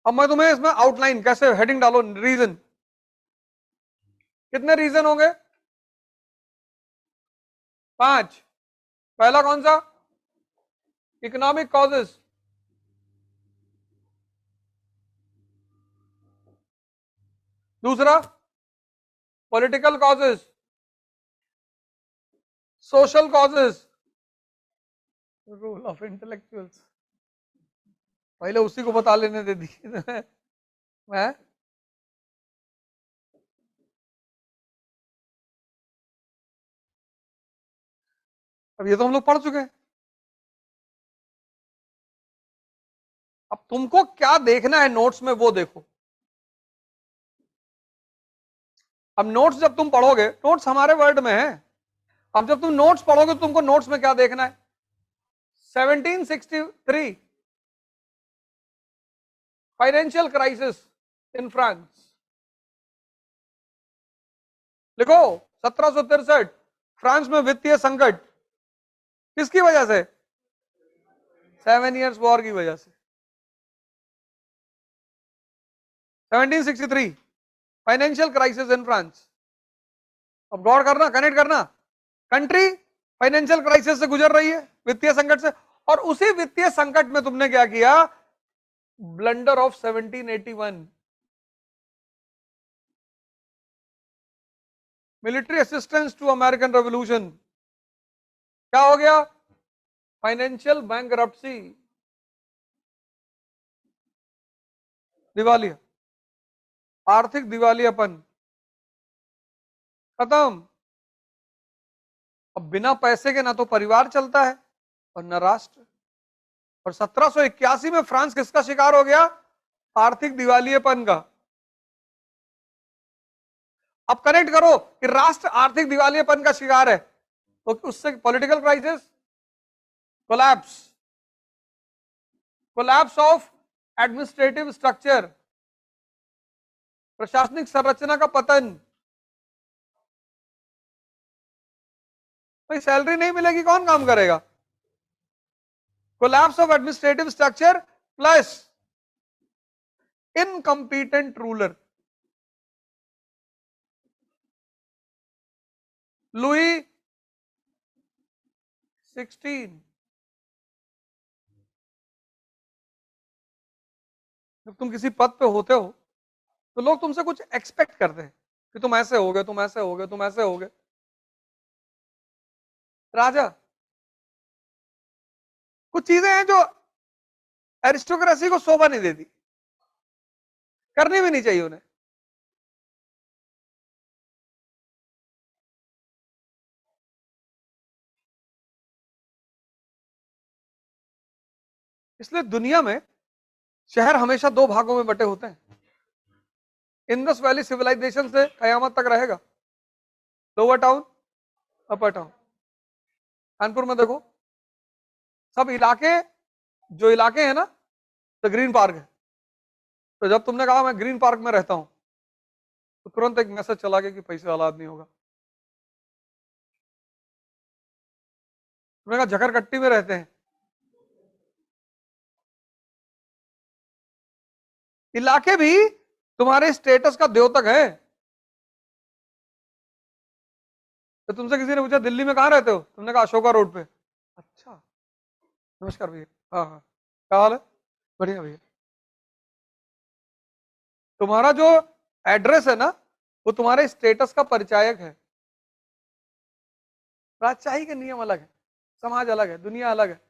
Speaker 1: अब मैं तुम्हें इसमें आउटलाइन कैसे, हेडिंग डालो, रीजन। कितने रीजन होंगे? 5। पहला कौन सा? Economic causes. दूसरा political causes, social causes, role of intellectuals. पहले उसी को बता लेने दे दी मैं। अब ये तो हम लोग पढ़ चुके हैं। अब तुमको क्या देखना है नोट्स में, वो देखो। अब नोट्स जब तुम पढ़ोगे, नोट्स हमारे वर्ड में है। अब जब तुम नोट्स पढ़ोगे तो तुमको नोट्स में क्या देखना है? 1763 फाइनेंशियल क्राइसिस इन फ्रांस। लिखो 1763 फ्रांस में वित्तीय संकट। किसकी वजह से? 7 इयर्स वॉर की वजह से। 1763 फाइनेंशियल क्राइसिस इन फ्रांस। अब गौर करना, कनेक्ट करना। कंट्री फाइनेंशियल क्राइसिस से गुजर रही है, वित्तीय संकट से, और उसी वित्तीय संकट में तुमने क्या किया? Blunder of 1781, military assistance to American revolution. क्या हो गया? फाइनेंशियल बैंकरप्सी, दिवालिया, आर्थिक दिवालियापन, खत्म। अब बिना पैसे के ना तो परिवार चलता है और न राष्ट्र। और 1781 में फ्रांस किसका शिकार हो गया? आर्थिक दिवालियेपन का। अब कनेक्ट करो कि राष्ट्र आर्थिक दिवालियेपन का शिकार है, तो उससे political crisis, collapse, collapse of administrative structure, प्रशासनिक संरचना का पतन। भाई सैलरी नहीं मिलेगी, कौन काम करेगा? Collapse of administrative structure plus incompetent ruler. Louis 16। जब तुम किसी पद पे होते हो तो लोग तुमसे कुछ एक्सपेक्ट करते हैं कि तुम ऐसे हो गए, तुम ऐसे हो गए, तुम ऐसे हो गए। राजा, कुछ चीजें हैं जो एरिस्टोक्रेसी को शोभा नहीं देती, करनी भी नहीं चाहिए उन्हें। इसलिए दुनिया में शहर हमेशा दो भागों में बटे होते हैं। इंडस वैली सिविलाइजेशन से कयामत तक रहेगा, लोअर टाउन, अपर टाउन। कानपुर में देखो सब इलाके, जो इलाके हैं ना, तो ग्रीन पार्क है। तो जब तुमने कहा मैं ग्रीन पार्क में रहता हूं, तो तुरंत एक मैसेज चला गया कि पैसे वाला आदमी होगा। तुमने कहा झकरकट्टी में रहते हैं, इलाके भी तुम्हारे स्टेटस का द्योतक है। तो तुमसे किसी ने पूछा दिल्ली में कहाँ रहते हो, तुमने कहा अशोका रोड पे। अच्छा, नमस्कार भैया, हाँ हाँ, क्या हाल है, बढ़िया भैया। तुम्हारा जो एड्रेस है ना, वो तुम्हारे स्टेटस का परिचायक है। राजशाही के नियम अलग है, समाज अलग है, दुनिया अलग है,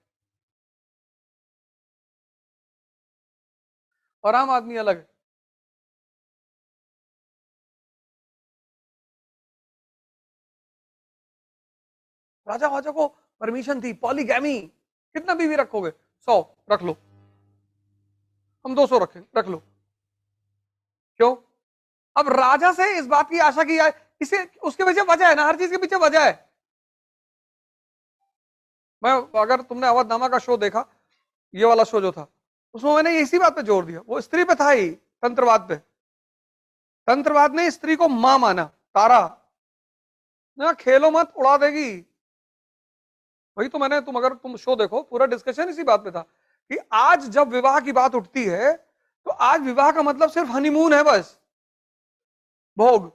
Speaker 1: और आम आदमी अलग है। राजा वाजा को परमिशन थी, पॉलीगैमी, कितना बीवी रखोगे, 100 रख लो, हम 200 रखें, रख लो। क्यों? अब राजा से इस बात की आशा की जाए, इसे उसके पीछे वजह है ना, हर चीज के पीछे वजह है। मैं, अगर तुमने अवधनामा का शो देखा, ये वाला शो जो था, उसमें मैंने इसी बात पे जोर दिया, वो स्त्री पे था ही, तंत्रवाद पे। तंत्रवाद ने स्त्री को मां माना, तारा ना, खेलो मत, उड़ा देगी। वही तो मैंने, तुम अगर तुम शो देखो, पूरा डिस्कशन इसी बात पे था कि आज जब विवाह की बात उठती है, तो आज विवाह का मतलब सिर्फ हनीमून है, बस भोग।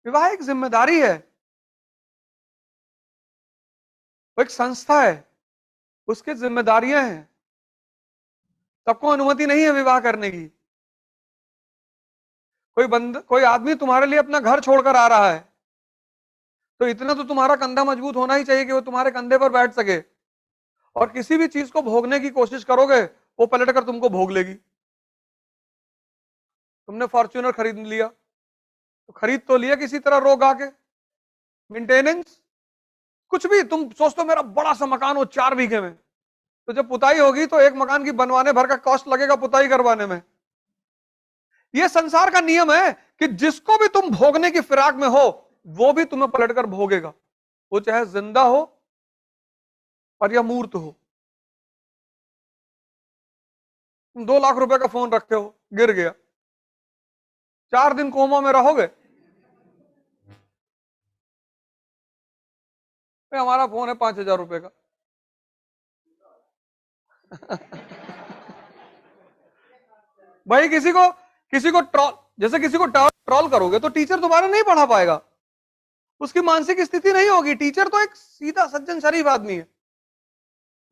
Speaker 1: विवाह एक जिम्मेदारी है, वो एक संस्था है, उसकी जिम्मेदारियां हैं। सबको अनुमति नहीं है विवाह करने की। कोई आदमी तुम्हारे लिए अपना घर छोड़कर आ रहा है, तो इतना तो तुम्हारा कंधा मजबूत होना ही चाहिए कि वो तुम्हारे कंधे पर बैठ सके। और किसी भी चीज को भोगने की कोशिश करोगे, वो पलट कर तुमको भोग लेगी। तुमने फॉर्च्यूनर खरीद लिया, तो खरीद तो लिया किसी तरह, रोग आके मेंटेनेंस, कुछ भी तुम सोचते हो मेरा बड़ा सा मकान हो 4 बीघे में, तो जब पुताई होगी तो एक मकान की बनवाने भर का कॉस्ट लगेगा पुताई करवाने में। यह संसार का नियम है कि जिसको भी तुम भोगने की फिराक में हो, वो भी तुम्हें पलटकर भोगेगा, वो चाहे जिंदा हो और या मूर्त हो। तुम 2 लाख रुपए का फोन रखते हो, गिर गया, 4 दिन कोमा में रहोगे। हमारा फोन है 5,000 रुपए का। भाई किसी को ट्रॉल, जैसे किसी को ट्रॉल करोगे तो टीचर दोबारा नहीं पढ़ा पाएगा, उसकी मानसिक स्थिति नहीं होगी। टीचर तो एक सीधा सज्जन शरीफ आदमी है,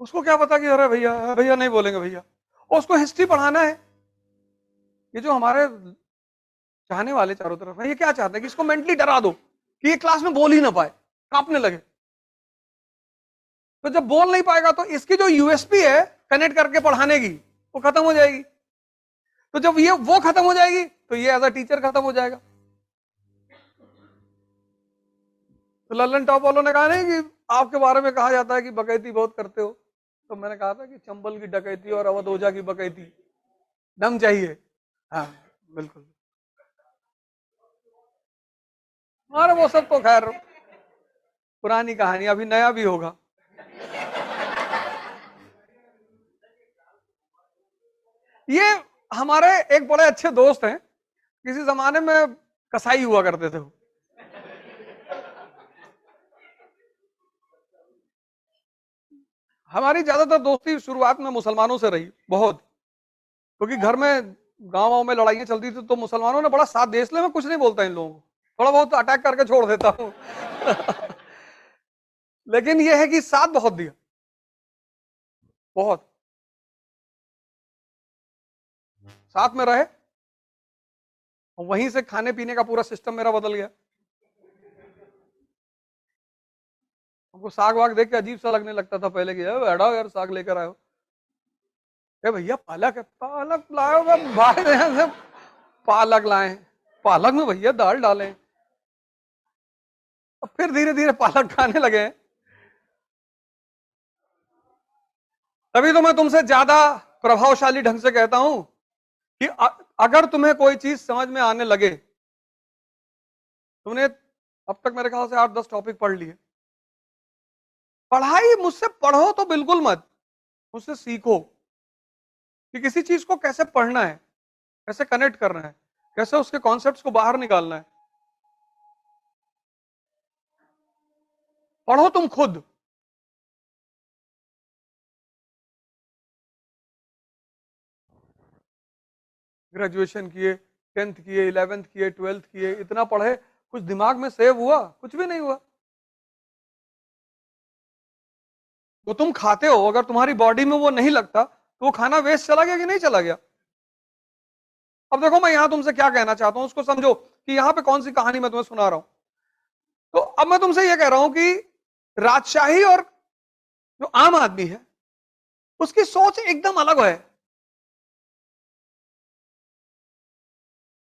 Speaker 1: उसको क्या पता कि अरे भैया, भैया नहीं बोलेंगे भैया, उसको हिस्ट्री पढ़ाना है। ये जो हमारे चाहने वाले चारों तरफ है, ये क्या चाहते हैं कि इसको मेंटली डरा दो कि ये क्लास में बोल ही ना पाए, कांपने लगे। तो जब बोल नहीं पाएगा तो इसकी जो यूएसपी है कनेक्ट करके पढ़ाने की, वो खत्म हो जाएगी। तो जब ये वो खत्म हो जाएगी, तो ये एज अ टीचर खत्म हो जाएगा। तो लल्लन टॉप वालों ने कहा नहीं कि आपके बारे में कहा जाता है कि बकैती बहुत करते हो, तो मैंने कहा था कि चंबल की डकैती और अवध ओझा की बकैती, दम चाहिए। हाँ, बिल्कुल। अरे वो सब तो खैर पुरानी कहानी, अभी नया भी होगा। ये हमारे एक बड़े अच्छे दोस्त हैं, किसी जमाने में कसाई हुआ करते थे वो। हमारी ज्यादातर दोस्ती शुरुआत में मुसलमानों से रही बहुत, क्योंकि घर में गांव में लड़ाइयां चलती थी, तो मुसलमानों ने बड़ा साथ दिया, इसलिए मैं कुछ नहीं बोलता इन लोगों को, थोड़ा बहुत अटैक करके छोड़ देता हूं। लेकिन यह है कि साथ बहुत दिया, बहुत साथ में रहे, और वहीं से खाने पीने का पूरा सिस्टम मेरा बदल गया। हमको साग वाग देख के अजीब सा लगने लगता था पहले, कि बैठा यार साग लेकर आयो, भैया पालक है, पालक लाओ भाई, से पालक लाए, पालक में भैया दाल डालें। अब फिर धीरे धीरे पालक खाने लगे हैं। तभी तो मैं तुमसे ज्यादा प्रभावशाली ढंग से कहता हूं कि अगर तुम्हें कोई चीज समझ में आने लगे, तुमने अब तक मेरे ख्याल से 8-10 टॉपिक पढ़ लिए, पढ़ाई मुझसे पढ़ो तो बिल्कुल मत, मुझसे सीखो कि किसी चीज को कैसे पढ़ना है, कैसे कनेक्ट करना है, कैसे उसके कॉन्सेप्ट्स को बाहर निकालना है। पढ़ो तुम खुद। ग्रेजुएशन किए, 10th किए, 11th किए, 12th किए, इतना पढ़े, कुछ दिमाग में सेव हुआ? कुछ भी नहीं हुआ। तो तुम खाते हो, अगर तुम्हारी बॉडी में वो नहीं लगता तो वो खाना वेस्ट चला गया कि नहीं चला गया? अब देखो मैं यहां तुमसे क्या कहना चाहता हूं, उसको समझो कि यहां पे कौन सी कहानी मैं तुम्हें सुना रहा हूं। तो अब मैं तुमसे यह कह रहा हूं कि राजशाही और जो आम आदमी है उसकी सोच एकदम अलग है।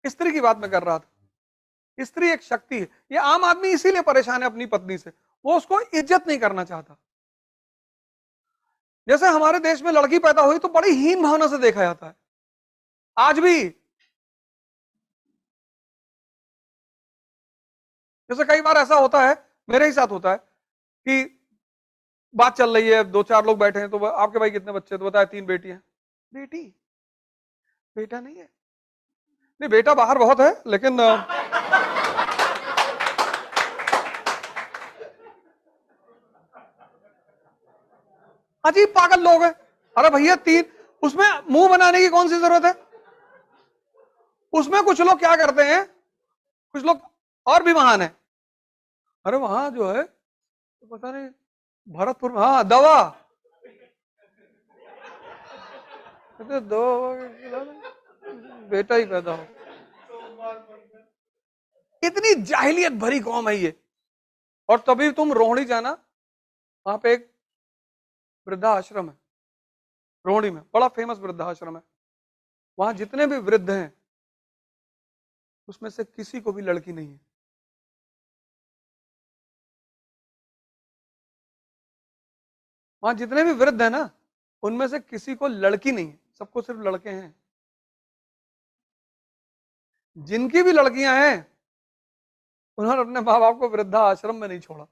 Speaker 1: स्त्री की बात मैं कर रहा था। स्त्री एक शक्ति है। ये आम आदमी इसीलिए परेशान है अपनी पत्नी से, वो उसको इज्जत नहीं करना चाहता। जैसे हमारे देश में लड़की पैदा हुई तो बड़ी हीन भावना से देखा जाता है आज भी। जैसे कई बार ऐसा होता है, मेरे ही साथ होता है कि बात चल रही है, 2-4 लोग बैठे हैं, तो आपके भाई कितने बच्चे? तो बताया 3 बेटियां। बेटी? बेटा नहीं है? नहीं, बेटा बाहर बहुत है, लेकिन अजीब पागल लोग हैं। अरे भैया 3, उसमें मुंह बनाने की कौन सी जरूरत है? उसमें कुछ लोग क्या करते हैं, कुछ लोग और भी महान है। अरे वहां जो है तो पता नहीं, भरतपुर में, हाँ, दवा, दवा बेटा ही पैदा हो। इतनी जाहिलियत भरी कौम है ये। और तभी तुम रोहिणी जाना, वहां पे एक वृद्धा आश्रम है, रोहिणी में बड़ा फेमस वृद्धा आश्रम है। वहां जितने भी वृद्ध हैं उसमें से किसी को भी लड़की नहीं है। वहां जितने भी वृद्ध हैं ना, उनमें से किसी को लड़की नहीं है, सबको सिर्फ लड़के हैं। जिनकी भी लड़कियां हैं उन्होंने अपने माँ बाप को वृद्धा आश्रम में नहीं छोड़ा।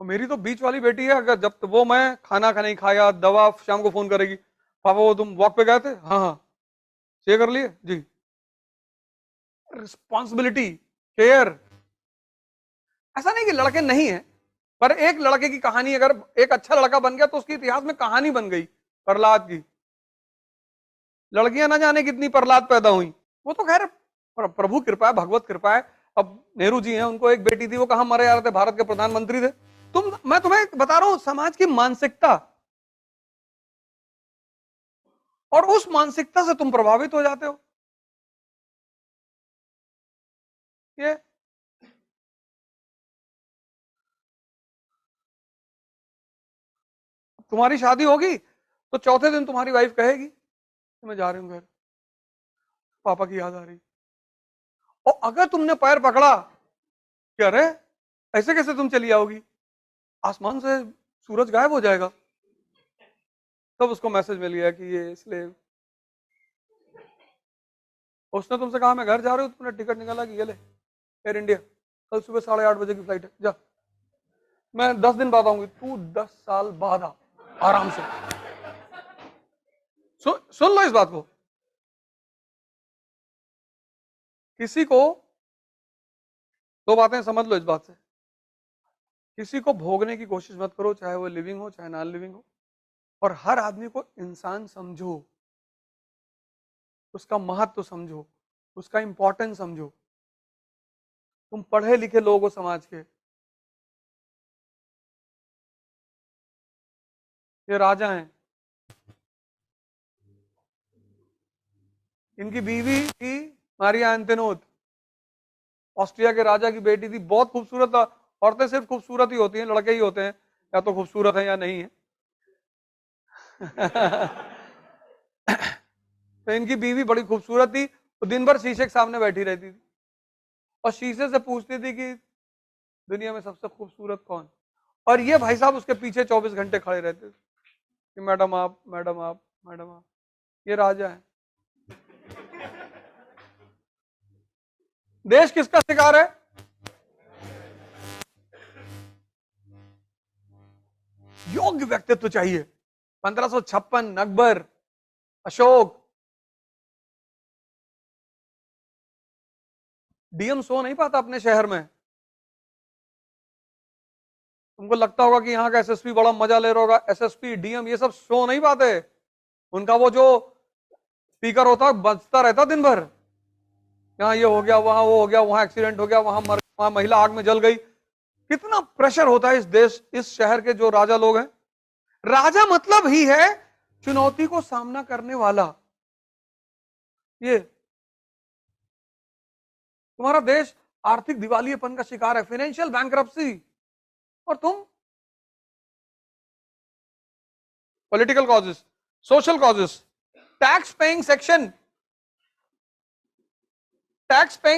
Speaker 1: तो मेरी तो बीच वाली बेटी है, अगर जब वो मैं खाना नहीं खाया, दवा, शाम को फोन करेगी, पापा वो तुम वॉक पे गए थे? हाँ हाँ। शेयर कर लिए जी। Responsibility, care. ऐसा नहीं कि लड़के नहीं है, पर एक लड़के की कहानी अगर एक अच्छा लड़का बन गया तो उसके इतिहास में कहानी बन गई प्रहलाद की। लड़कियां ना जाने कितनी प्रहलाद पैदा हुई। वो तो खैर प्रभु कृपा है, भगवत कृपा है। अब नेहरू जी हैं, उनको एक बेटी थी, वो कहां मरे जा रहे थे, भारत के प्रधानमंत्री थे। मैं तुम्हें बता रहा हूं समाज की मानसिकता, और उस मानसिकता से तुम प्रभावित हो जाते हो। ये तुम्हारी शादी होगी तो चौथे दिन तुम्हारी वाइफ कहेगी कि मैं जा रही हूं घर, पापा की याद आ रही। और अगर तुमने पैर पकड़ा कि अरे ऐसे कैसे तुम चली आओगी, आसमान से सूरज गायब हो जाएगा, तब उसको मैसेज मिल गया कि ये इसलिए उसने तुमसे कहा मैं घर जा रही हूँ, तुमने टिकट निकाला कि ये ले एयर इंडिया, कल सुबह 8:30 की फ्लाइट है, जा, मैं 10 दिन बाद आऊंगी। तू 10 साल बाद आ आराम से। सुन लो इस बात को। किसी को, 2 बातें समझ लो इस बात से, किसी को भोगने की कोशिश मत करो, चाहे वो लिविंग हो चाहे नॉन लिविंग हो। और हर आदमी को इंसान समझो, उसका महत्व समझो, उसका इंपॉर्टेंस समझो। तुम पढ़े लिखे लोग हो समाज के, ये राजा हैं, इनकी बीवी थी मारिया एंटोनेट, ऑस्ट्रिया के राजा की बेटी थी, बहुत खूबसूरत। औरतें सिर्फ खूबसूरत ही होती हैं, लड़के ही होते हैं या तो खूबसूरत है या नहीं है। तो इनकी बीवी बड़ी खूबसूरत थी, तो दिन भर शीशे के सामने बैठी रहती थी और शीशे से पूछती थी कि दुनिया में सबसे खूबसूरत कौन। और ये भाई साहब उसके पीछे 24 घंटे खड़े रहते थे कि मैडम आप, मैडम आप, मैडम आप। ये राजा है। देश किसका शिकार है? योग्य व्यक्तित्व चाहिए। 1556 अकबर, अशोक। डीएम सो नहीं पाता अपने शहर में। तुमको लगता होगा कि यहाँ का एसएसपी बड़ा मजा ले रहा होगा, एसएसपी डीएम ये सब सो नहीं पाते। उनका वो जो स्पीकर होता बजता रहता दिन भर, यहाँ ये हो गया, वहां वो हो गया, वहां एक्सीडेंट हो गया, वहां मर, वहां महिला आग में जल गई। कितना प्रेशर होता है इस देश, इस शहर के जो राजा लोग हैं। राजा मतलब ही है चुनौती को सामना करने वाला। ये तुम्हारा देश आर्थिक दिवालियेपन का शिकार है, फाइनेंशियल बैंक्रप्सी, और तुम political causes, social causes, tax paying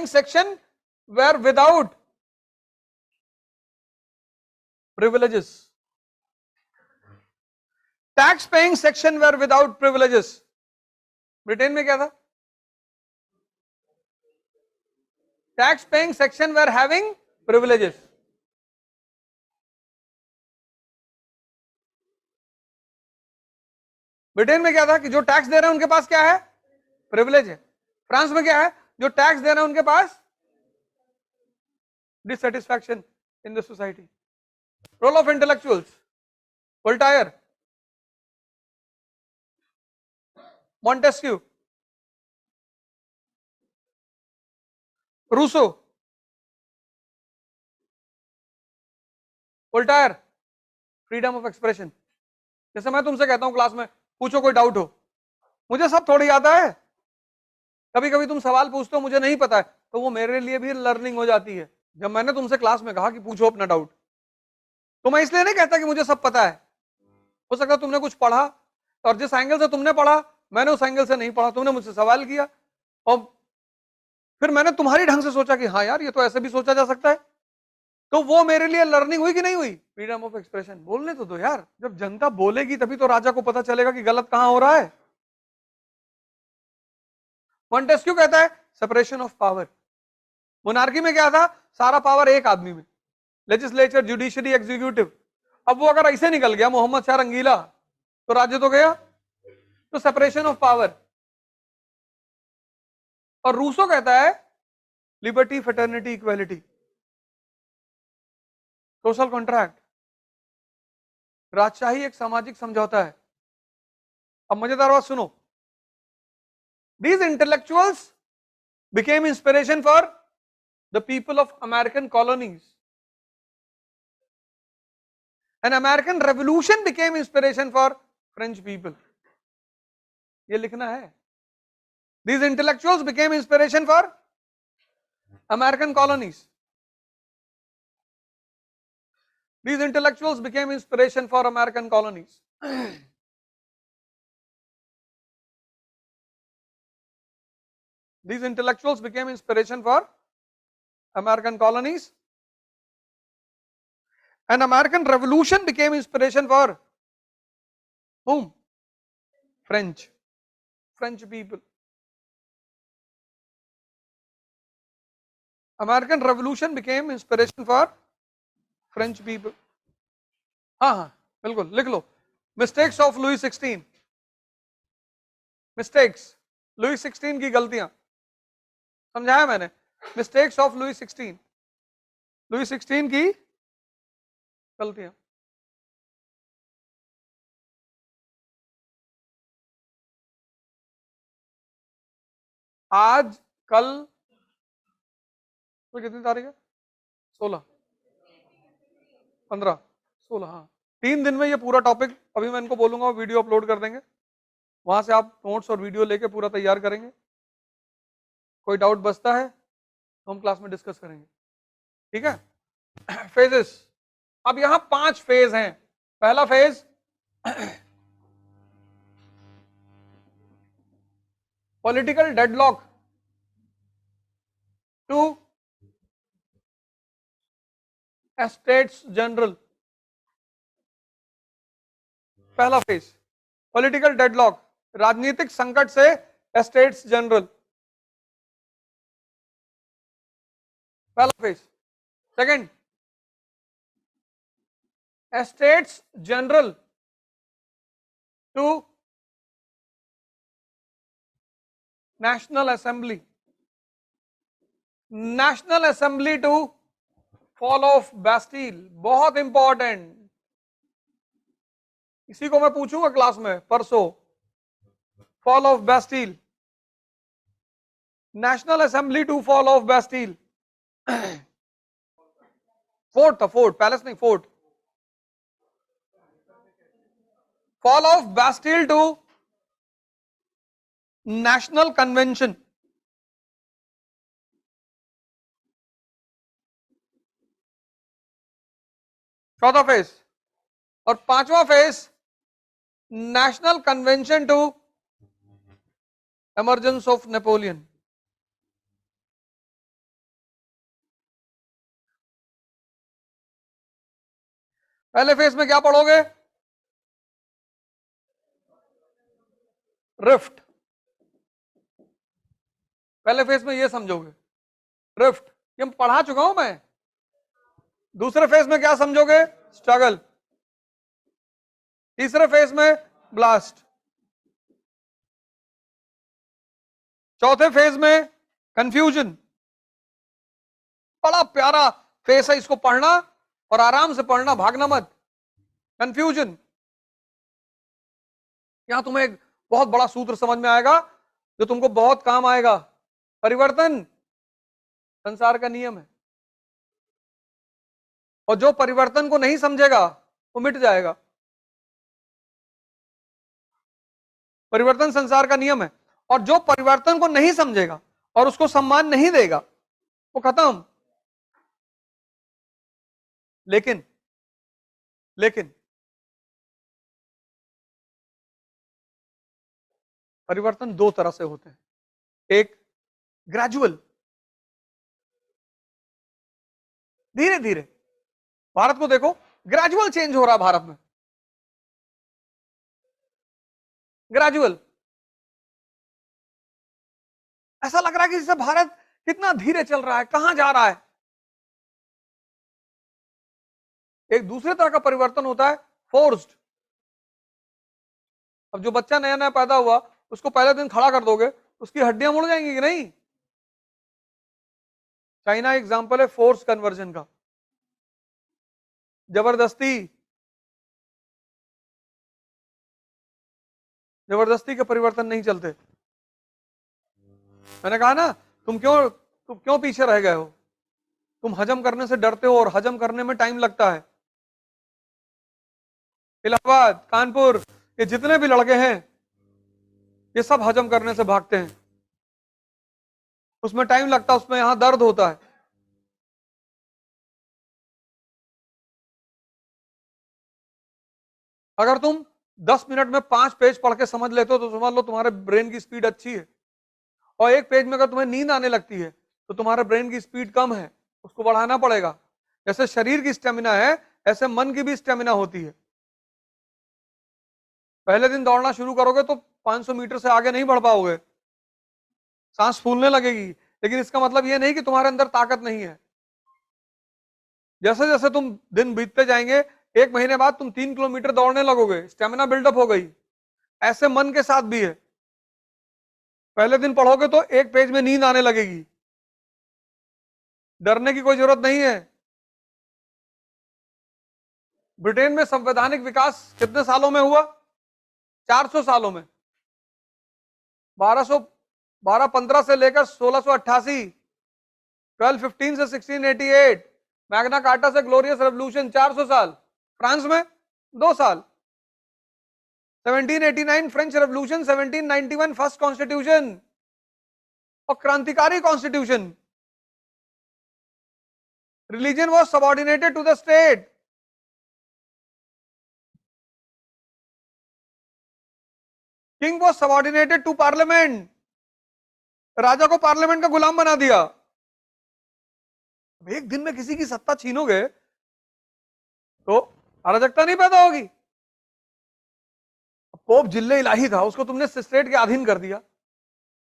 Speaker 1: section were without privileges. Tax paying section were without privileges. Britain में क्या था? Tax paying section were having privileges. Britain में क्या था कि जो टैक्स दे रहे हैं उनके पास क्या है? प्रिविलेज है। फ्रांस में क्या है? जो टैक्स दे रहे हैं उनके पास dissatisfaction in the society. Role of intellectuals, Voltaire, Montesquieu, Rousseau, Voltaire, freedom of expression. जैसे मैं तुमसे कहता हूं क्लास में, पूछो कोई डाउट हो, मुझे सब थोड़ी आता है। कभी कभी तुम सवाल पूछते हो मुझे नहीं पता है, तो वो मेरे लिए भी लर्निंग हो जाती है। जब मैंने तुमसे क्लास में कहा कि पूछो अपना डाउट, तो मैं इसलिए नहीं कहता कि मुझे सब पता है। हो सकता है तुमने कुछ पढ़ा और जिस एंगल से तुमने पढ़ा मैंने उस एंगल से नहीं पढ़ा, तुमने मुझसे सवाल किया और फिर मैंने तुम्हारी ढंग से सोचा कि हाँ यार ये तो ऐसे भी सोचा जा सकता है, तो वो मेरे लिए लर्निंग हुई कि नहीं हुई? Freedom of expression. बोलने तो दो यार, जब जनता बोलेगी तभी तो राजा को पता चलेगा कि गलत कहां हो रहा है। मॉन्टेस्क्यू कहता है सेपरेशन ऑफ पावर। मोनार्की में क्या था? सारा पावर एक आदमी में, लेजिस्लेचर, जुडिशरी, एग्जीक्यूटिव। अब वो अगर ऐसे निकल गया मोहम्मद शाह रंगीला तो राज्य तो गया। तो सेपरेशन ऑफ पावर। और रूसो कहता है liberty, fraternity, equality, social contract. राजशाही एक सामाजिक समझौता है। अब मजेदार बात सुनो, these intellectuals became inspiration for the people of American colonies. An American revolution became inspiration for French people. ये लिखना है। These intellectuals became inspiration for American colonies. These intellectuals became inspiration for American colonies. These intellectuals became inspiration for American colonies. An American revolution became inspiration for whom? French people. American revolution became inspiration for French people. हाँ हाँ बिल्कुल लिख लो। Mistakes of Louis 16। Mistakes, Louis 16 की गलतियां समझाया मैंने। Mistakes of Louis 16, Louis 16 की गलतियां। आज कल तो कितनी तारीख है? 16, 15, 16, हाँ 3 दिन में ये पूरा टॉपिक अभी मैं इनको बोलूंगा वीडियो अपलोड कर देंगे, वहां से आप नोट्स और वीडियो लेके पूरा तैयार करेंगे। कोई डाउट बचता है तो हम क्लास में डिस्कस करेंगे, ठीक है। फेजेस, अब यहां 5 फेज हैं। पहला phase political deadlock to states general. पहला फेज पॉलिटिकल डेडलॉक, राजनीतिक संकट से एस्टेट्स जनरल, पहला phase. Second, estates general to national assembly, national assembly to fall of Bastille, बहुत इंपॉर्टेंट, इसी को मैं पूछूंगा क्लास में परसों। Fall of Bastille, national assembly to fall of Bastille. Fort था, फोर्ट, पैलेस नहीं, fort. Fall of Bastille to national convention, चौथा फेज। और पांचवा phase national convention to emergence of Napoleon. पहले फेज में क्या पढ़ोगे? रिफ्ट, पहले फेज में ये समझोगे रिफ्ट, ये पढ़ा चुका हूं मैं। दूसरे फेज में क्या समझोगे? स्ट्रगल। तीसरे फेज में ब्लास्ट। चौथे फेज में कंफ्यूजन। बड़ा प्यारा फेज है, इसको पढ़ना और आराम से पढ़ना, भागना मत। कंफ्यूजन, यहां तुम्हें एक बहुत बड़ा सूत्र समझ में आएगा जो तुमको बहुत काम आएगा। परिवर्तन संसार का नियम है, और जो परिवर्तन को नहीं समझेगा वो मिट जाएगा। परिवर्तन संसार का नियम है, और जो परिवर्तन को नहीं समझेगा और उसको सम्मान नहीं देगा वो खत्म। लेकिन परिवर्तन दो तरह से होते हैं, एक ग्रेजुअल, धीरे धीरे। भारत को देखो, ग्रेजुअल चेंज हो रहा है भारत में, ग्रेजुअल। ऐसा लग रहा है कि जैसे भारत कितना धीरे चल रहा है, कहां जा रहा है। एक दूसरे तरह का परिवर्तन होता है फोर्स्ड। अब जो बच्चा नया नया पैदा हुआ उसको पहले दिन खड़ा कर दोगे, उसकी हड्डियां मुड़ जाएंगी कि नहीं? चाइना एग्जांपल है फोर्स कन्वर्जन का। जबरदस्ती के परिवर्तन नहीं चलते। मैंने कहा ना, तुम क्यों पीछे रह गए हो? तुम हजम करने से डरते हो, और हजम करने में टाइम लगता है। इलाहाबाद, कानपुर, ये जितने भी लड़के हैं ये सब हजम करने से भागते हैं, उसमें टाइम लगता है, उसमें यहां दर्द होता है। अगर तुम 10 मिनट में 5 पेज पढ़ के समझ लेते हो तो समझ लो तुम्हारे ब्रेन की स्पीड अच्छी है। और एक पेज में अगर तुम्हें नींद आने लगती है तो तुम्हारे ब्रेन की स्पीड कम है, उसको बढ़ाना पड़ेगा। जैसे शरीर की स्टेमिना है, ऐसे मन की भी स्टेमिना होती है। पहले दिन दौड़ना शुरू करोगे तो 500 मीटर से आगे नहीं बढ़ पाओगे, सांस फूलने लगेगी, लेकिन इसका मतलब यह नहीं कि तुम्हारे अंदर ताकत नहीं है। जैसे जैसे तुम दिन बीतते जाएंगे, 1 महीने बाद तुम 3 किलोमीटर दौड़ने लगोगे, स्टेमिना बिल्डअप हो गई। ऐसे मन के साथ भी है। पहले दिन पढ़ोगे तो एक पेज में नींद आने लगेगी, डरने की कोई जरूरत नहीं है। ब्रिटेन में संवैधानिक विकास कितने सालों में हुआ? 400 सालों में। 1215 से लेकर 1688, 1215 से 1688, मैग्ना कार्टा से ग्लोरियस रेवोल्यूशन 400 साल। फ्रांस में 2 साल। 1789 फ्रेंच रेवोल्यूशन, 1791 फर्स्ट कॉन्स्टिट्यूशन, और क्रांतिकारी constitution. Religion was subordinated to the state. King was subordinated to parliament. राजा को पार्लियामेंट का गुलाम बना दिया। एक दिन में किसी की सत्ता छीनोगे तो अराजकता नहीं पैदा होगी? पोप जिल्ले इलाही था, उसको तुमने स्टेट के अधीन कर दिया,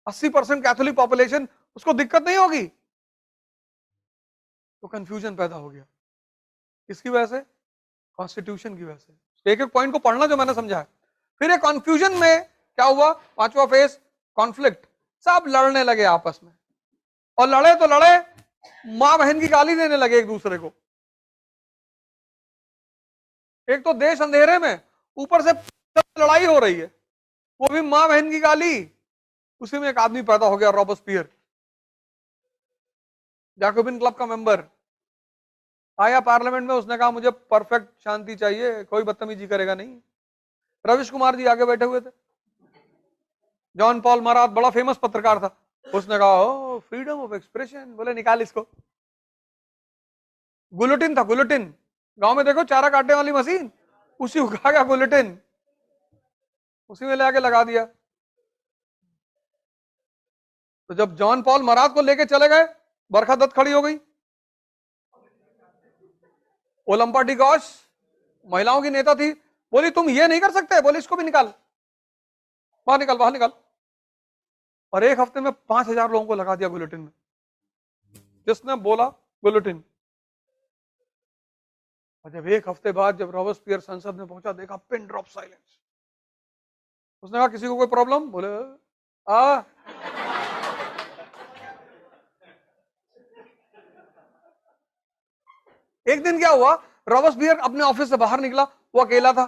Speaker 1: 80% कैथोलिक पॉपुलेशन, उसको दिक्कत नहीं होगी? तो कंफ्यूजन पैदा हो गया। किसकी वजह से? कॉन्स्टिट्यूशन की वजह से। एक एक पॉइंट को पढ़ना जो मैंने समझा है। फिर एक कंफ्यूजन में क्या हुआ? पांचवा फेज, कॉन्फ्लिक्ट। सब लड़ने लगे आपस में, और लड़े तो लड़े, मां बहन की गाली देने लगे एक दूसरे को। एक तो देश अंधेरे में, ऊपर से लड़ाई हो रही है, वो भी मां बहन की गाली। उसी में एक आदमी पैदा हो गया, रॉबस्पियर, जैकोबिन क्लब का मेंबर, आया पार्लियामेंट में, उसने कहा मुझे परफेक्ट शांति चाहिए, कोई बदतमीजी करेगा नहीं। रविश कुमार जी आगे बैठे हुए थे, जॉन पॉल मरात बड़ा फेमस पत्रकार था, उसने कहा ओ फ्रीडम ऑफ एक्सप्रेशन, बोले निकाल इसको। गुलेटिन था, गुलेटिन, गांव में देखो चारा काटने वाली मशीन, उसी उठा गया गुलेटिन, उसी में ले आके लगा दिया। तो जब जॉन पॉल मरात को लेके चले गए, बरखा दत्त खड़ी हो गई। ओलंपा डी गॉश महिलाओं की नेता थी, बोली तुम ये नहीं कर सकते, बोली इसको भी निकाल, बाहर निकाल, बाहर निकाल। और एक हफ्ते में 5,000 लोगों को लगा दिया बुलेटिन में, जिसने बोला बुलेटिन। और जब एक हफ्ते बाद जब रॉबस्पियर संसद में पहुंचा, देखा पिन ड्रॉप साइलेंस। उसने कहा किसी को कोई प्रॉब्लम? बोले आ एक दिन क्या हुआ, रॉबस्पियर अपने ऑफिस से बाहर निकला, वो अकेला था,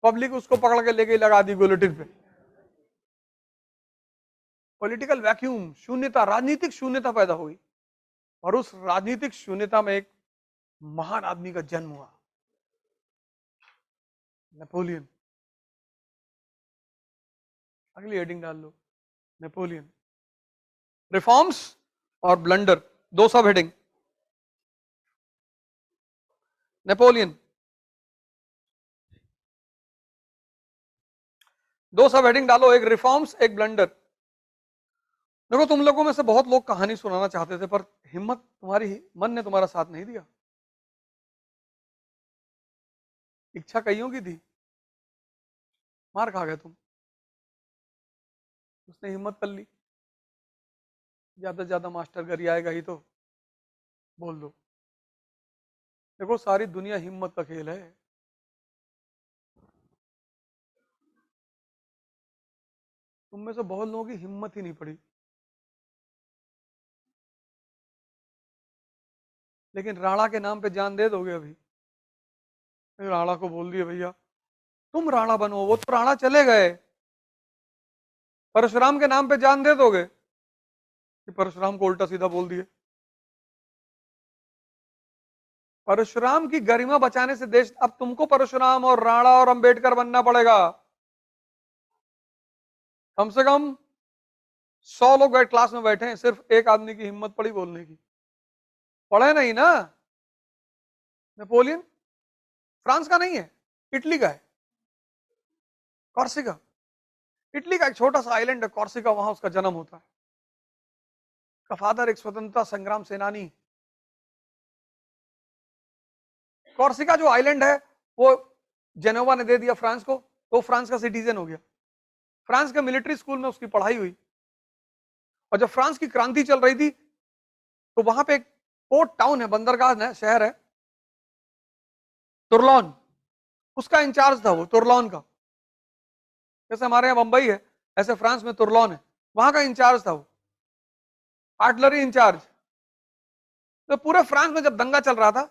Speaker 1: पब्लिक उसको पकड़ के लेके लगा दी बुलेटिन पे। पॉलिटिकल वैक्यूम, शून्यता, राजनीतिक शून्यता पैदा हुई, और उस राजनीतिक शून्यता में एक महान आदमी का जन्म हुआ, नेपोलियन। अगली हेडिंग डाल लो, नेपोलियन। रिफॉर्म्स और ब्लंडर, दो सब हेडिंग। नेपोलियन, दो सब हेडिंग डालो, एक रिफॉर्म्स, एक ब्लंडर। देखो तुम लोगों में से बहुत लोग कहानी सुनाना चाहते थे, पर हिम्मत तुम्हारी, मन ने तुम्हारा साथ नहीं दिया। इच्छा कईयों की थी, मार खा गए तुम। उसने हिम्मत कर ली, ज्यादा से ज्यादा मास्टर घर आएगा ही तो बोल दो। देखो सारी दुनिया हिम्मत का खेल है। तुम में से बहुत लोगों की हिम्मत ही नहीं पड़ी। लेकिन राणा के नाम पे जान दे दोगे अभी? राणा को बोल दिए भैया तुम राणा बनो, वो तो राणा चले गए। परशुराम के नाम पे जान दे दोगे? कि परशुराम को उल्टा सीधा बोल दिए। परशुराम की गरिमा बचाने से देश, अब तुमको परशुराम और राणा और अंबेडकर बनना पड़ेगा। कम से कम 100 लोग क्लास में बैठे हैं, सिर्फ एक आदमी की हिम्मत पड़ी बोलने की। पढ़े नहीं ना। नेपोलियन फ्रांस का नहीं है, इटली का है, कॉर्सिका। इटली का एक छोटा सा आइलैंड है कॉर्सिका, वहां उसका जन्म होता है। का फादर एक स्वतंत्रता संग्राम सेनानी। कॉर्सिका जो आइलैंड है वो जेनोवा ने दे दिया फ्रांस को, तो फ्रांस का सिटीजन हो गया। फ्रांस के मिलिट्री स्कूल में उसकी पढ़ाई हुई, और जब फ्रांस की क्रांति चल रही थी तो वहां पे एक पोर्ट टाउन है, बंदरगाह शहर है, तुर्लॉन, उसका इंचार्ज था वो, तुर्लॉन का। जैसे हमारे यहाँ बंबई है, ऐसे फ्रांस में तुर्लॉन है, वहां का इंचार्ज था वो, आर्टिलरी इंचार्ज। तो पूरे फ्रांस में जब दंगा चल रहा था,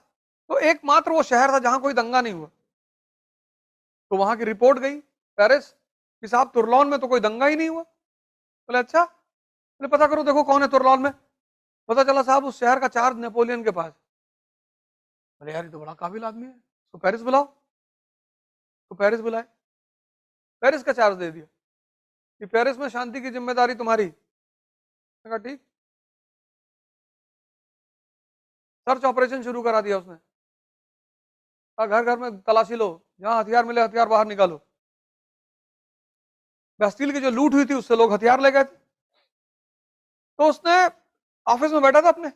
Speaker 1: तो एकमात्र वो शहर था जहां कोई दंगा नहीं हुआ। तो वहां की रिपोर्ट गई पेरिस कि साहब तुर्लॉन में तो कोई दंगा ही नहीं हुआ। बोले अच्छा, बोले पता करो देखो कौन है तुर्लॉन में। पता चला साहब उस शहर का चार्ज नेपोलियन के पास। बोले यार ये तो बड़ा काबिल आदमी है, तो पेरिस बुलाओ। तो पेरिस बुलाए, पेरिस का चार्ज दे दिया कि पेरिस में शांति की जिम्मेदारी तुम्हारी। कहा ठीक। सर्च ऑपरेशन शुरू करा दिया उसने, घर घर में तलाशी लो, जहां हथियार मिले हथियार बाहर निकालो। बैस्टिल की जो लूट हुई थी उससे लोग हथियार ले गए थे। तो उसने ऑफिस में बैठा था अपने,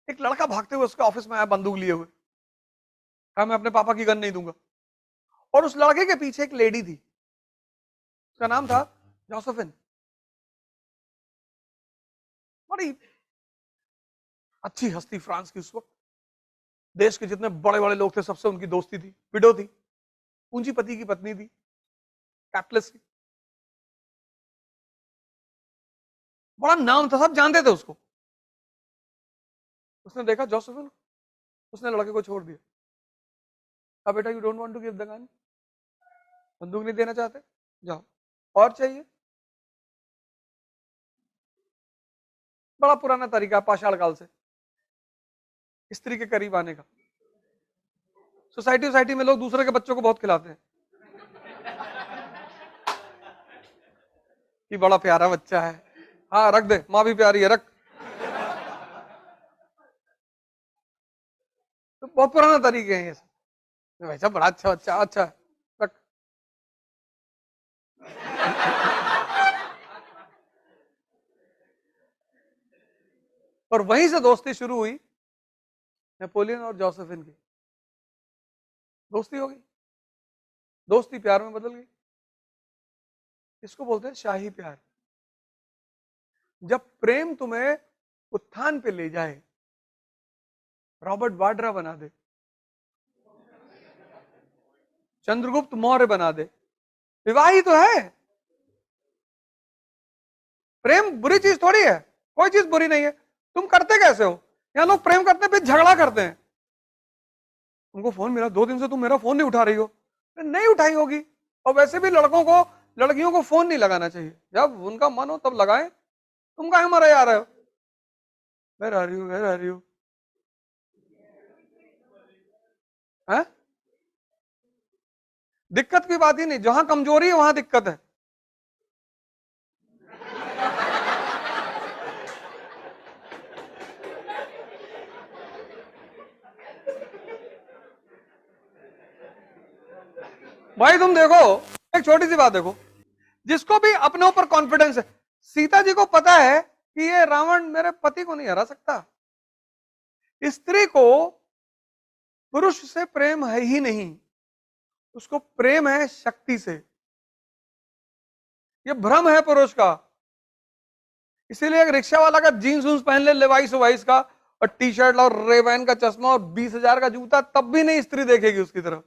Speaker 1: एक लड़का भागते हुए उसके ऑफिस में आया बंदूक लिए हुए, कहा मैं अपने पापा की गन नहीं दूंगा। और उस लड़के के पीछे एक लेडी थी, उसका नाम था जोसेफिन। बड़ी अच्छी हस्ती फ्रांस की उस वक्त, देश के जितने बड़े बड़े लोग थे सबसे उनकी दोस्ती थी, विडो थी, पूंजीपति की पत्नी थी, कैपिटलिस्ट की, बड़ा नाम था, सब जानते थे उसको। उसने देखा जोसेफिन, उसने लड़के को छोड़ दिया। अब बेटा you don't want to give the gun, बंदूक नहीं देना चाहते, जाओ। और चाहिए? बड़ा पुराना तरीका पाषाण काल से स्त्री के करीब आने का। सोसाइटी में लोग दूसरे के बच्चों को बहुत खिलाते हैं कि बड़ा प्यारा बच्चा है, हाँ रख दे, माँ भी प्यारी है, रख। तो बहुत पुराना तरीके हैं ये सब। वैसा बड़ा अच्छा बच्चा, अच्छा रख। और वहीं से दोस्ती शुरू हुई नेपोलियन और जोसेफिन की। दोस्ती हो गई, दोस्ती प्यार में बदल गई। इसको बोलते हैं शाही प्यार। जब प्रेम तुम्हें उत्थान पे ले जाए, रॉबर्ट वाड्रा बना दे, चंद्रगुप्त मौर्य बना दे, विवाह ही तो है। प्रेम बुरी चीज थोड़ी है, कोई चीज बुरी नहीं है। तुम करते कैसे हो? यहाँ लोग प्रेम करते हैं फिर झगड़ा करते हैं। तुमको फोन मिला 2 दिन से, तुम मेरा फोन नहीं उठा रही हो। नहीं उठाई होगी। और वैसे भी लड़कों को, लड़कियों को फोन नहीं लगाना चाहिए, जब उनका मन हो तब लगाएं। तुम काहे मरे जा रहे हो? घर आ रही हूँ, घर आ रही हूँ, है? दिक्कत की बात ही नहीं, जहां कमजोरी है वहां दिक्कत है। भाई तुम देखो, एक छोटी सी बात देखो, जिसको भी अपने ऊपर कॉन्फिडेंस है, सीता जी को पता है कि ये रावण मेरे पति को नहीं हरा सकता। स्त्री को पुरुष से प्रेम है ही नहीं, उसको प्रेम है शक्ति से। ये भ्रम है पुरुष का। इसीलिए एक रिक्शा वाला का जीन्स वूंस पहन ले, लेवाइस वाइस का, और टी शर्ट और रेवैन का चश्मा और 20,000 का जूता, तब भी नहीं स्त्री देखेगी उसकी तरफ।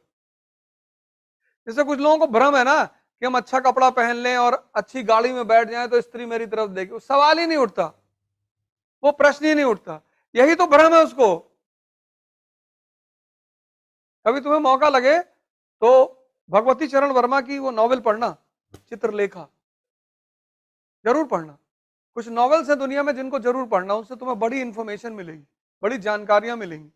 Speaker 1: जैसे कुछ लोगों को भ्रम है ना कि हम अच्छा कपड़ा पहन लें और अच्छी गाड़ी में बैठ जाएं तो स्त्री मेरी तरफ देखे, सवाल ही नहीं उठता, वो प्रश्न ही नहीं उठता। यही तो भ्रम है उसको। कभी तुम्हें मौका लगे तो भगवती चरण वर्मा की वो नॉवेल पढ़ना, चित्रलेखा, जरूर पढ़ना। कुछ नॉवेल्स हैं दुनिया में जिनको जरूर पढ़ना, उनसे तुम्हें बड़ी इंफॉर्मेशन मिलेगी, बड़ी जानकारियां मिलेंगी।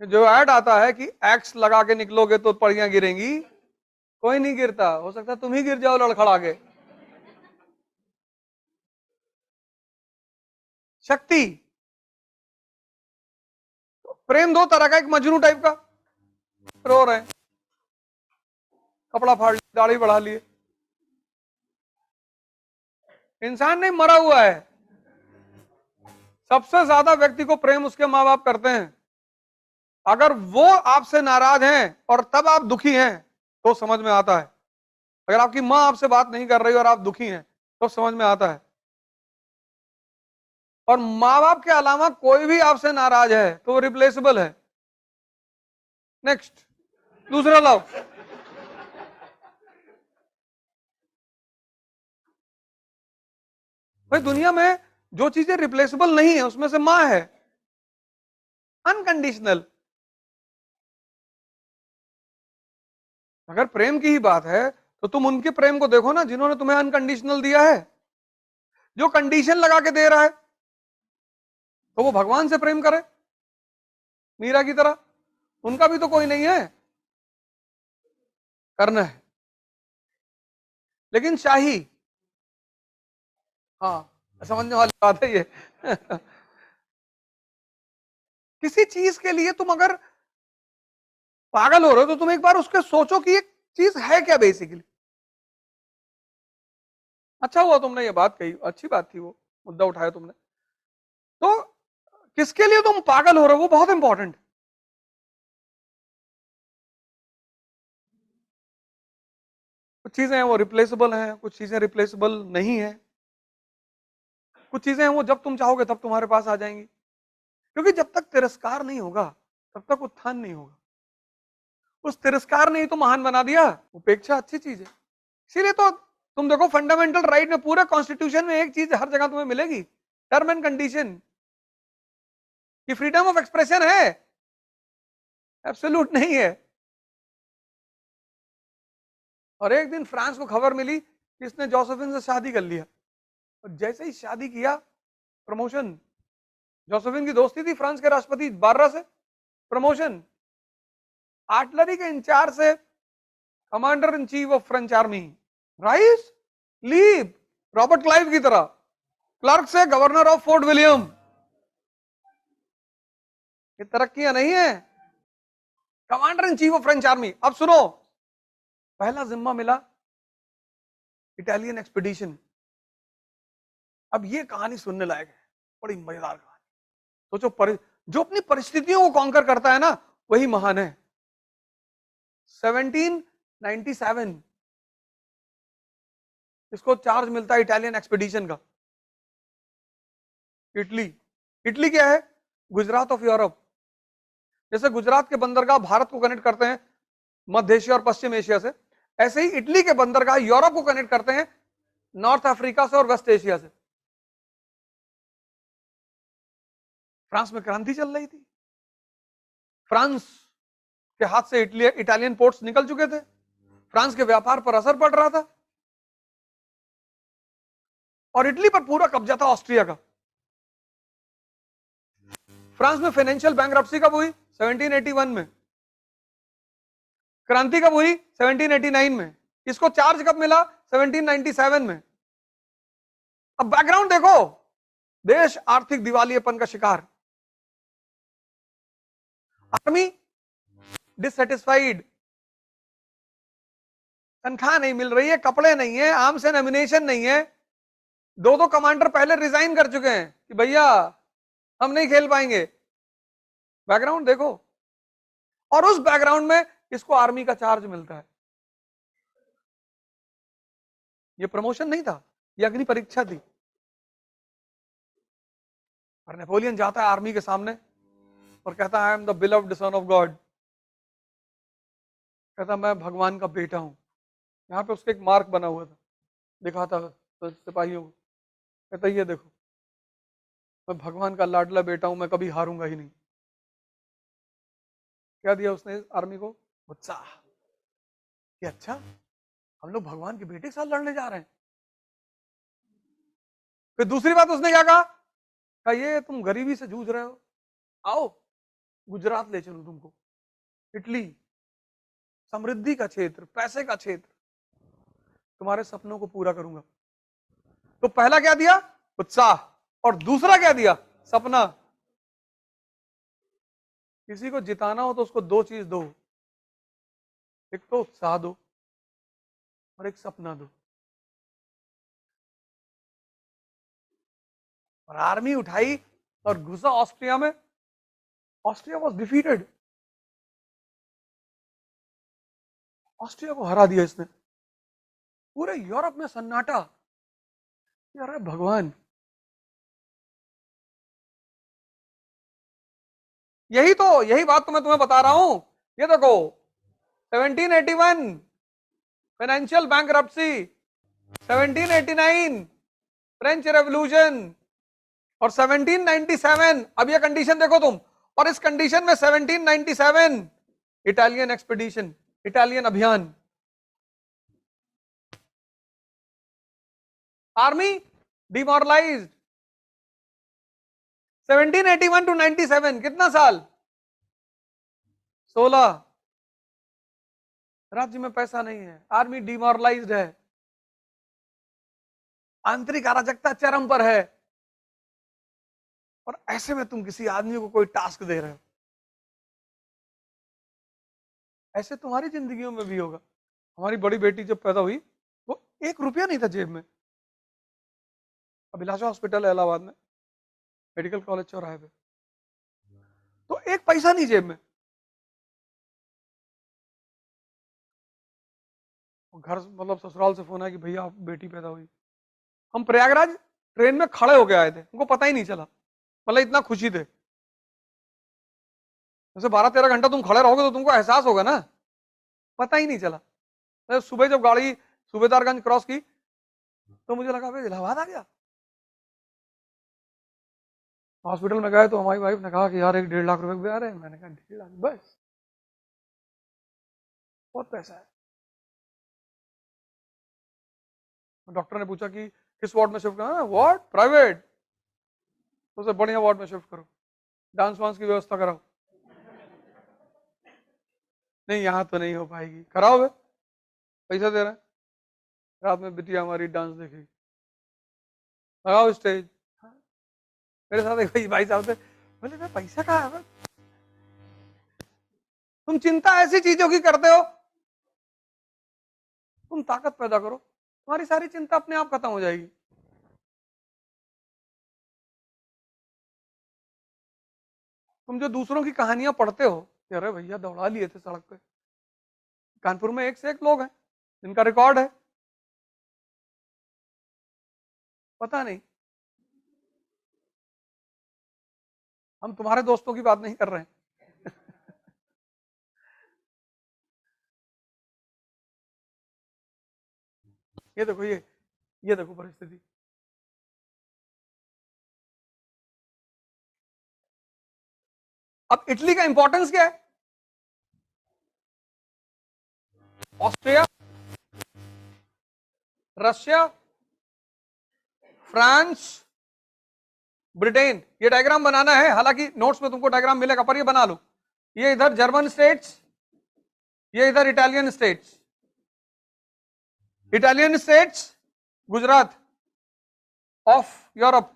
Speaker 1: जो ऐड आता है कि एक्स लगा के निकलोगे तो पड़ियां गिरेंगी, कोई नहीं गिरता, हो सकता है तुम ही गिर जाओ लड़खड़ा के। शक्ति, प्रेम दो तरह का, एक मजनू टाइप का, रो रहे हैं, कपड़ा फाड़ लिया, दाढ़ी बढ़ा लिए, इंसान नहीं मरा हुआ है। सबसे ज्यादा व्यक्ति को प्रेम उसके माँ बाप करते हैं। अगर वो आपसे नाराज हैं और तब आप दुखी हैं तो समझ में आता है। अगर आपकी माँ आपसे बात नहीं कर रही और आप दुखी हैं तो समझ में आता है। और माँ बाप के अलावा कोई भी आपसे नाराज है तो वो रिप्लेसेबल है। नेक्स्ट, दूसरा लव। भाई दुनिया में जो चीजें रिप्लेसेबल नहीं है उसमें से माँ है, अनकंडीशनल। अगर प्रेम की ही बात है तो तुम उनके प्रेम को देखो ना जिन्होंने तुम्हें अनकंडीशनल दिया है। जो कंडीशन लगा के दे रहा है तो वो भगवान से प्रेम करे मीरा की तरह, उनका भी तो कोई नहीं है, करना है। लेकिन शाही, हाँ समझने वाली बात है ये। किसी चीज के लिए तुम अगर पागल हो रहे हो तो तुम एक बार उसके सोचो कि ये चीज है क्या बेसिकली। अच्छा हुआ तुमने ये बात कही, अच्छी बात थी, वो मुद्दा उठाया तुमने। तो किसके लिए तुम पागल हो रहे हो वो बहुत इंपॉर्टेंट। कुछ चीजें हैं वो रिप्लेसेबल हैं, कुछ चीजें रिप्लेसेबल नहीं है, कुछ चीजें हैं वो जब तुम चाहोगे तब तुम्हारे पास आ जाएंगी, क्योंकि जब तक तिरस्कार नहीं होगा तब तक उत्थान नहीं होगा। उस तिरस्कार ने ही तो महान बना दिया। उपेक्षा अच्छी चीज है, इसीलिए तो तुम देखो फंडामेंटल राइट में पूरे कॉन्स्टिट्यूशन में एक चीज हर जगह तुम्हें मिलेगी, टर्म एंड कंडीशन, कि फ्रीडम ऑफ एक्सप्रेशन है, एब्सोल्यूट नहीं है। और एक दिन फ्रांस को खबर मिली कि इसने जोसेफिन से शादी कर लिया, और जैसे ही शादी किया प्रमोशन। जोसेफिन की दोस्ती थी फ्रांस के राष्ट्रपति बाररा से, प्रमोशन आर्टिलरी के इंचार्ज से commander in chief of French army, rice leave, Robert Clive की तरह, क्लर्क से गवर्नर ऑफ फोर्ट विलियम। ये तरक्कियां नहीं है, commander in chief of French army. अब सुनो, पहला जिम्मा मिला इटालियन एक्सपीडिशन। अब ये कहानी सुनने लायक है, बड़ी मजेदार कहानी। सोचो जो अपनी परिस्थितियों को कॉन्कर करता है ना वही महान है। 1797 इसको चार्ज मिलता है इटालियन एक्सपीडिशन का। इटली, इटली क्या है? Gujarat of Europe. जैसे गुजरात के बंदरगाह भारत को कनेक्ट करते हैं मध्य एशिया और पश्चिम एशिया से, ऐसे ही इटली के बंदरगाह यूरोप को कनेक्ट करते हैं नॉर्थ अफ्रीका से और वेस्ट एशिया से। फ्रांस में क्रांति चल रही थी, फ्रांस के हाथ से इटालियन पोर्ट्स निकल चुके थे, फ्रांस के व्यापार पर असर पड़ रहा था, और इटली पर पूरा कब्जा था ऑस्ट्रिया का। फ्रांस में फाइनेंशियल बैंकरप्सी कब हुई? 1781 में। क्रांति कब हुई? 1789 में। इसको चार्ज कब मिला? 1797 में। अब बैकग्राउंड देखो, देश आर्थिक दिवालियेपन का शिकार, आर्मी डिससेटिस्फाइड, तनख्वाह नहीं मिल रही है, कपड़े नहीं है, आर्म्स एंड एम्युनिशन नहीं है। दो दो कमांडर पहले रिजाइन कर चुके हैं कि भैया हम नहीं खेल पाएंगे। बैकग्राउंड देखो, और उस बैकग्राउंड में इसको आर्मी का चार्ज मिलता है। ये प्रमोशन नहीं था, ये अग्नि परीक्षा थी। और नेपोलियन जाता है आर्मी के सामने और कहता है I am the beloved son of God, कहता मैं भगवान का बेटा हूं। यहाँ पे उसके एक मार्क बना हुआ था, दिखाता तो सिपाहियों को, कहता ये देखो मैं भगवान का लाडला बेटा हूं, मैं कभी हारूंगा ही नहीं। क्या दिया उसने आर्मी को? उत्साह कि अच्छा हम लोग भगवान के बेटे के साथ लड़ने जा रहे हैं। फिर दूसरी बात उसने क्या कहा, ये तुम गरीबी से जूझ रहे हो, आओ गुजरात ले चलूं तुमको, इटली समृद्धि का क्षेत्र, पैसे का क्षेत्र, तुम्हारे सपनों को पूरा करूंगा। तो पहला क्या दिया? उत्साह, और दूसरा क्या दिया? सपना। किसी को जिताना हो तो उसको दो चीज दो, एक तो उत्साह दो और एक सपना दो। और आर्मी उठाई और घुसा ऑस्ट्रिया में। ऑस्ट्रिया वॉज डिफीटेड, ऑस्ट्रिया को हरा दिया इसने। पूरे यूरोप में सन्नाटा, अरे भगवान। यही बात तो मैं तुम्हें बता रहा हूं। ये देखो 1781 फाइनेंशियल बैंकरप्सी, 1789 फ्रेंच रेवोल्यूशन, और 1797 अब ये कंडीशन देखो तुम। और इस कंडीशन में 1797 इटालियन एक्सपीडिशन, इटालियन अभियान, आर्मी डिमोरलाइज्ड। 1781 टू 97 कितना साल? 16। राज्य में पैसा नहीं है, आर्मी डिमोरलाइज्ड है, आंतरिक अराजकता चरम पर है, और ऐसे में तुम किसी आदमी को कोई टास्क दे रहे हो। ऐसे तुम्हारी जिंदगियों में भी होगा। हमारी बड़ी बेटी जब पैदा हुई वो 1 रुपया नहीं था जेब में, अभिलाषा हॉस्पिटल है इलाहाबाद में, मेडिकल कॉलेज चौराहे पे, तो 1 पैसा नहीं जेब में। घर मतलब ससुराल से फोन आया कि भैया आप बेटी पैदा हुई। हम प्रयागराज ट्रेन में खड़े होके आए थे, उनको पता ही नहीं चला, मतलब इतना खुशी थे। जैसे 12-13 घंटा तुम खड़े रहोगे तो तुमको एहसास होगा ना, पता ही नहीं चला। तो सुबह जब गाड़ी सूबेदारगंज क्रॉस की तो मुझे लगा भाई इलाहाबाद आ गया। हॉस्पिटल में गए तो हमारी वाइफ ने कहा कि यार 1-1.5 लाख रुपए आ रहे हैं। मैंने कहा 1.5 लाख बस, बहुत पैसा है। डॉक्टर ने पूछा कि किस वार्ड में शिफ्ट करना, वार्ड प्राइवेट, तो उसे बढ़िया वार्ड में शिफ्ट करो, डांस वांस की व्यवस्था कराओ। नहीं यहाँ तो नहीं हो पाएगी, कराओ वे, पैसा दे रहे हैं। रात में बिटिया हमारी डांस देखेगी, लगाओ स्टेज। मेरे साथ एक भाई साहब थे, बोले भाई पैसा कहाँ है? तुम चिंता ऐसी चीजों की करते हो, तुम ताकत पैदा करो, तुम्हारी सारी चिंता अपने आप खत्म हो जाएगी। तुम जो दूसरों की कहानियां पढ़ते हो कि अरे भैया दौड़ा लिए थे सड़क पे, कानपुर में एक से एक लोग हैं जिनका रिकॉर्ड है, पता नहीं। हम तुम्हारे दोस्तों की बात नहीं कर रहे हैं। ये देखो, ये देखो परिस्थिति। अब इटली का इंपॉर्टेंस क्या है? Austria, Russia, France, Britain. ये डायग्राम बनाना है, हालांकि नोट्स में तुमको डायग्राम मिलेगा, पर ये बना लो। ये इधर जर्मन स्टेट्स, ये इधर Italian states. Italian states Gujarat of Europe.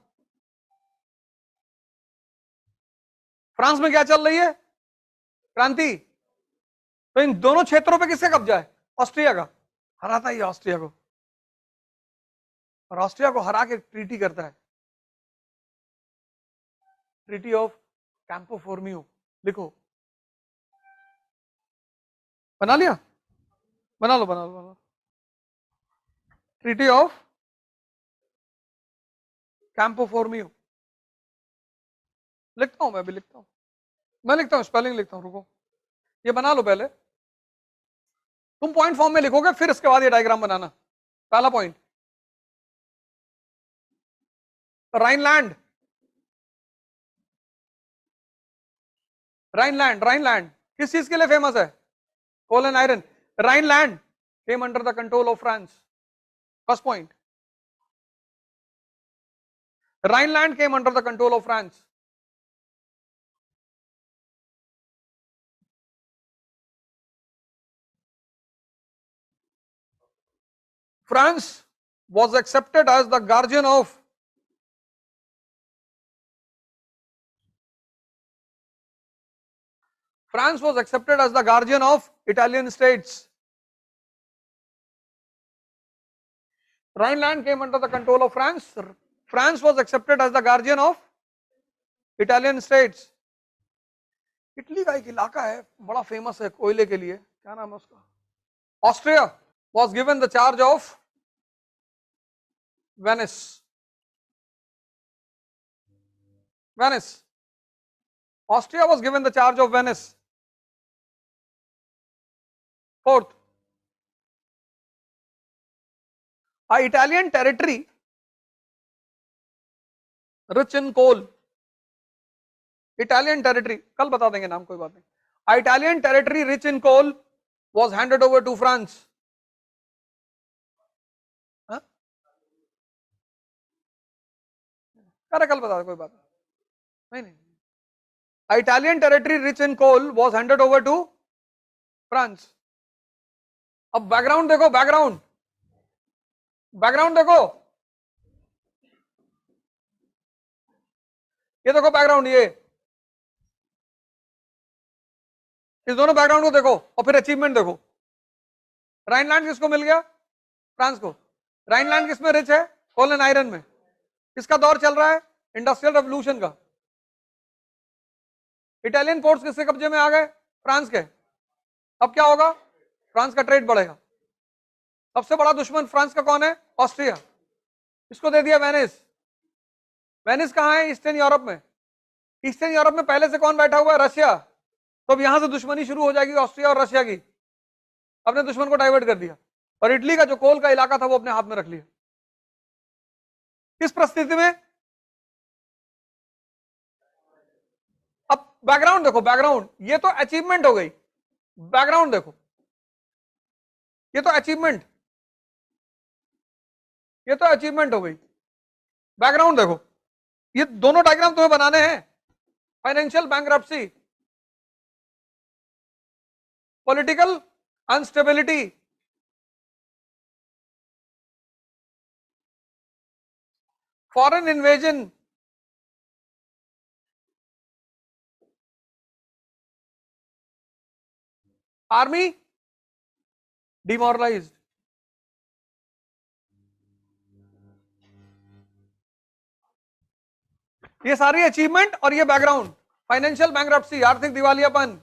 Speaker 1: France में क्या चल रही है? क्रांति। तो इन दोनों क्षेत्रों पे किसका कब्जा है? ऑस्ट्रिया का। हराता ही ऑस्ट्रिया को, और ऑस्ट्रिया को हरा के ट्रीटी करता है, ट्रीटी ऑफ कैंपो फॉर्मियो। लिखो, बना लिया, बना लो बना लो बना लो। ट्रीटी ऑफ कैंपो फॉर्मियो लिखता हूं, मैं भी लिखता हूं, मैं लिखता हूं, स्पेलिंग लिखता हूं, रुको। ये बना लो पहले, तुम पॉइंट फॉर्म में लिखोगे, फिर इसके बाद ये डायग्राम बनाना। पहला पॉइंट, राइनलैंड। राइनलैंड, राइनलैंड किस चीज के लिए फेमस है? Coal and iron. Rhineland came under the control of France. First point, Rhineland came under the control of France. France was accepted as the guardian of France was accepted as the guardian of Italian states. Rhineland came under the control of France. France was accepted as the guardian of Italian states. Italy का एक इलाका है बड़ा famous है कोयले के लिए, क्या नाम है उसका? Austria was given the charge of Venice. Venice. Austria was given the charge of Venice. Fourth, a Italian territory rich in coal. Italian territory, कल बता देंगे नाम, कोई बात नहीं। A Italian territory rich in coal was handed over to France. अरे कल बता दे, कोई बात नहीं। नहीं, A Italian territory rich in coal was handed over to France. अब बैकग्राउंड देखो, बैकग्राउंड, बैकग्राउंड देखो, ये देखो बैकग्राउंड, ये इस दोनों बैकग्राउंड को देखो और फिर अचीवमेंट देखो। राइनलैंड किसको मिल गया? फ्रांस को। राइनलैंड किसमें रिच है? कोल एंड आयरन में। किसका दौर चल रहा है? इंडस्ट्रियल रेवोल्यूशन का। इटालियन पोर्ट्स किसके कब्जे में आ गए? फ्रांस के। अब क्या होगा? फ्रांस का ट्रेड बढ़ेगा। सबसे बड़ा दुश्मन फ्रांस का कौन है? ऑस्ट्रिया। इसको दे दिया वेनिस। वेनिस कहां है? ईस्टर्न यूरोप में। ईस्टर्न यूरोप में पहले से कौन बैठा हुआ है? रशिया। तो अब यहां से दुश्मनी शुरू हो जाएगी ऑस्ट्रिया और रशिया की। अपने दुश्मन को डाइवर्ट कर दिया और इटली का जो कोल का इलाका था वो अपने हाथ में रख लिया। किस परिस्थिति में? अब बैकग्राउंड देखो, बैकग्राउंड, ये तो अचीवमेंट हो गई। बैकग्राउंड देखो, ये तो अचीवमेंट, ये तो अचीवमेंट हो गई। बैकग्राउंड देखो, ये दोनों डायग्राम तुम्हें बनाने हैं। Financial bankruptcy, political instability, foreign invasion, army demoralised. ये सारी अचीवमेंट और ये बैकग्राउंड। फाइनेंशियल बैंकरप्सी, आर्थिक दिवालियापन,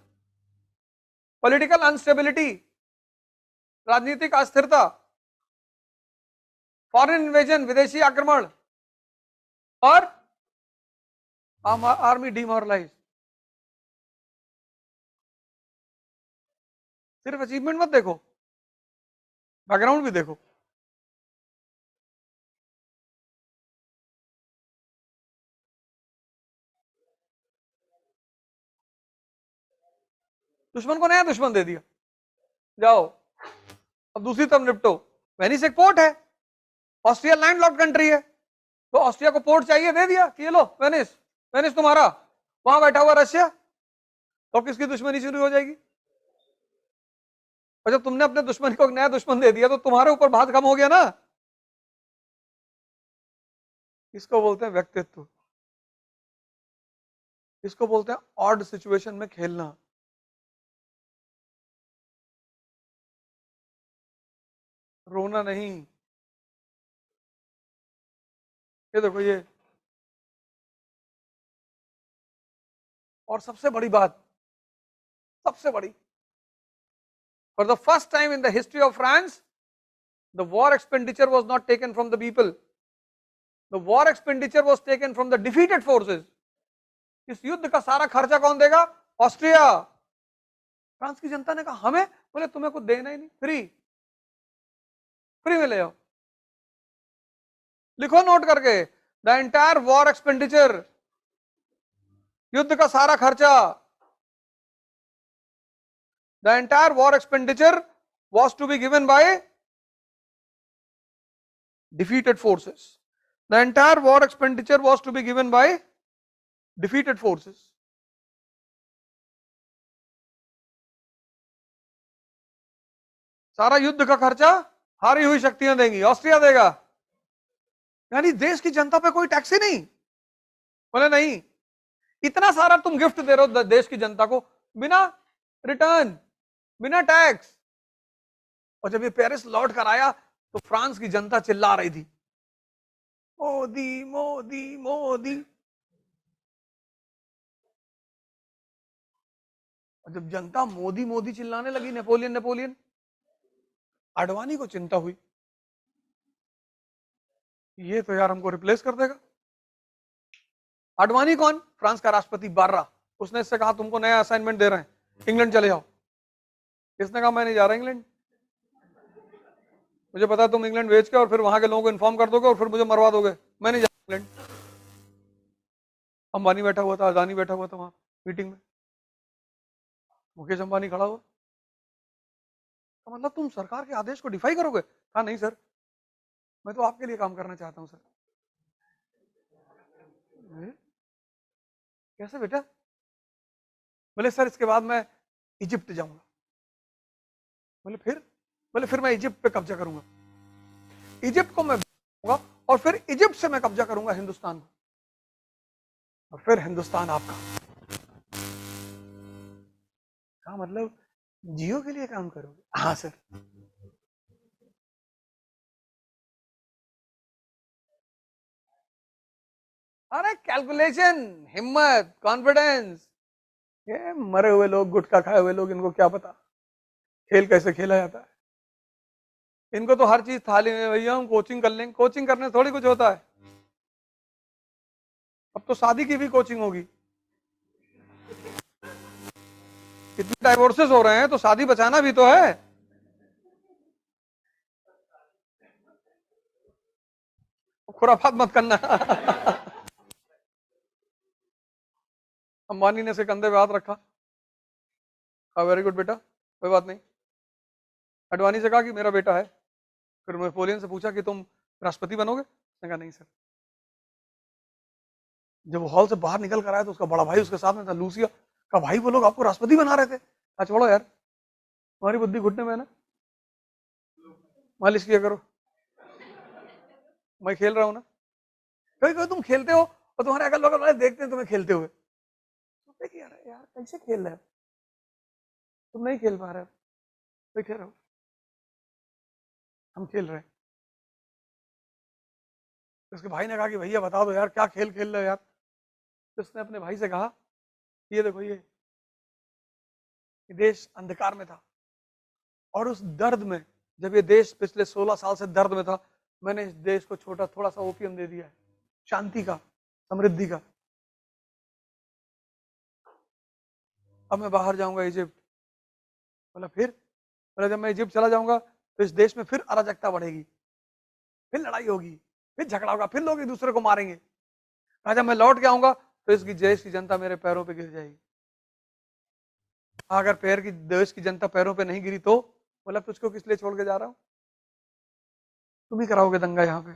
Speaker 1: पॉलिटिकल अनस्टेबिलिटी, राजनीतिक अस्थिरता, फॉरेन इन्वेजन, विदेशी आक्रमण, और आर्मी डिमोरलाइज। सिर्फ अचीवमेंट मत देखो, बैकग्राउंड भी देखो। दुश्मन को नया दुश्मन दे दिया, जाओ अब दूसरी तरफ निपटो। वेनिस एक पोर्ट है, ऑस्ट्रिया लैंडलॉक्ड कंट्री है, तो ऑस्ट्रिया को पोर्ट चाहिए, दे दिया कि ये लो वेनिस, वेनिस तुम्हारा। वहां बैठा हुआ रशिया, तो किसकी दुश्मनी शुरू हो जाएगी? और जब तुमने अपने दुश्मन को एक नया दुश्मन दे दिया तो तुम्हारे ऊपर भात कम हो गया ना। इसको बोलते हैं व्यक्तित्व, इसको बोलते हैं ऑड सिचुएशन में खेलना। रोना नहीं। ये देखो ये, और सबसे बड़ी बात, सबसे बड़ी, for the first time in the history of France, the war expenditure was not taken from the people, the war expenditure was taken from the defeated forces. इस युद्ध का सारा खर्चा कौन देगा? ऑस्ट्रिया। फ्रांस की जनता ने कहा हमें, बोले तुम्हें कुछ देना ही नहीं, फ्री, फ्री में ले आओ। लिखो नोट करके, द एंटायर वॉर एक्सपेंडिचर, युद्ध का सारा खर्चा, the entire war expenditure was to be given by defeated forces. The entire war expenditure was to be given by defeated forces. सारा युद्ध का खर्चा हारी हुई शक्तियां देंगी, ऑस्ट्रिया देगा। यानी देश की जनता पे कोई टैक्स ही नहीं। बोले नहीं, इतना सारा तुम गिफ्ट दे रहे हो देश की जनता को बिना रिटर्न, बिना टैक्स। और जब ये पेरिस लौट कर आया तो फ्रांस की जनता चिल्ला रही थी, मोदी मोदी मोदी। और जब जनता मोदी मोदी चिल्लाने लगी, नेपोलियन नेपोलियन, आडवाणी को चिंता हुई, ये तो यार हमको रिप्लेस कर देगा। आडवाणी कौन? फ्रांस का राष्ट्रपति बार्रा। उसने इससे कहा तुमको नया असाइनमेंट दे रहे हैं, इंग्लैंड चले जाओ। किसने कहा मैं नहीं जा रहा इंग्लैंड? मुझे पता है तुम इंग्लैंड भेज के और फिर वहां के लोगों को इन्फॉर्म कर दोगे और फिर मुझे मरवा दोगे, मैं नहीं जा रहा इंग्लैंड। अंबानी बैठा हुआ था, अदानी बैठा हुआ था वहां मीटिंग में, मुकेश अंबानी खड़ा हुआ। तो मतलब तुम सरकार के आदेश को डिफाई करोगे? कहा नहीं सर, मैं तो आपके लिए काम करना चाहता हूं सर। कैसे बेटा? बोले सर इसके बाद मैं इजिप्ट जाऊंगा। बोले फिर? बोले फिर मैं इजिप्ट पे कब्जा करूंगा, इजिप्ट को मैं और फिर इजिप्ट से मैं कब्जा करूंगा हिंदुस्तान को, और फिर हिंदुस्तान आपका। हाँ मतलब जियो के लिए काम करोगे? हाँ सर। अरे कैलकुलेशन, हिम्मत, कॉन्फिडेंस। ये मरे हुए लोग, गुटखा खाए हुए लोग, इनको क्या पता खेल कैसे खेला जाता है। इनको तो हर चीज थाली में, भैया हम कोचिंग कर लेंगे, कोचिंग करने से थोड़ी कुछ होता है। अब तो शादी की भी कोचिंग होगी। इतने डाइवोर्सेस हो रहे हैं तो शादी बचाना भी तो है। खुराफात मत करना। अंबानी ने इसके कंधे पे हाथ रखा। हाँ वेरी गुड बेटा, कोई बात नहीं। अडवाणी से कहा कि मेरा बेटा है। फिर नेपोलियन से पूछा कि तुम राष्ट्रपति बनोगे? उसने कहा नहीं सर। जब वो हॉल से बाहर निकल कर आया तो उसका बड़ा भाई उसके साथ में था, लूसिया। कहा भाई वो लोग आपको राष्ट्रपति बना रहे थे। कहा छोड़ो यार, तुम्हारी बुद्धि घुटने में है ना, मालिश किया करो, मैं खेल रहा हूं ना। कभी कभी तुम खेलते हो और तुम्हारे अगल बगल वाले देखते हैं तुम्हें खेलते हुए, सोचते कि यार यार कैसे खेल रहे हो, तुम नहीं खेल पा रहे हो, बैठे रहो, हम खेल रहे हैं। तो उसके भाई ने कहा कि भैया बता दो यार क्या खेल खेल रहे हो यार। तो उसने अपने भाई से कहा ये देखो ये देश अंधकार में था और उस दर्द में, जब ये देश पिछले 16 साल से दर्द में था, मैंने इस देश को छोटा थोड़ा सा ओपियम दे दिया है, शांति का, समृद्धि का। अब मैं बाहर जाऊंगा इजिप्ट। बोला फिर? बोला जब मैं इजिप्ट चला जाऊंगा तो इस देश में फिर अराजकता बढ़ेगी, फिर लड़ाई होगी, फिर झगड़ा होगा, फिर लोग एक दूसरे को मारेंगे। कहा जब मैं लौट के आऊंगा तो इसकी देश की जनता मेरे पैरों पे गिर जाएगी। अगर पैर की देश की जनता पैरों पे नहीं गिरी तो बोला तुझको किस लिए छोड़ के जा रहा हूं, तुम ही कराओगे दंगा यहाँ पे।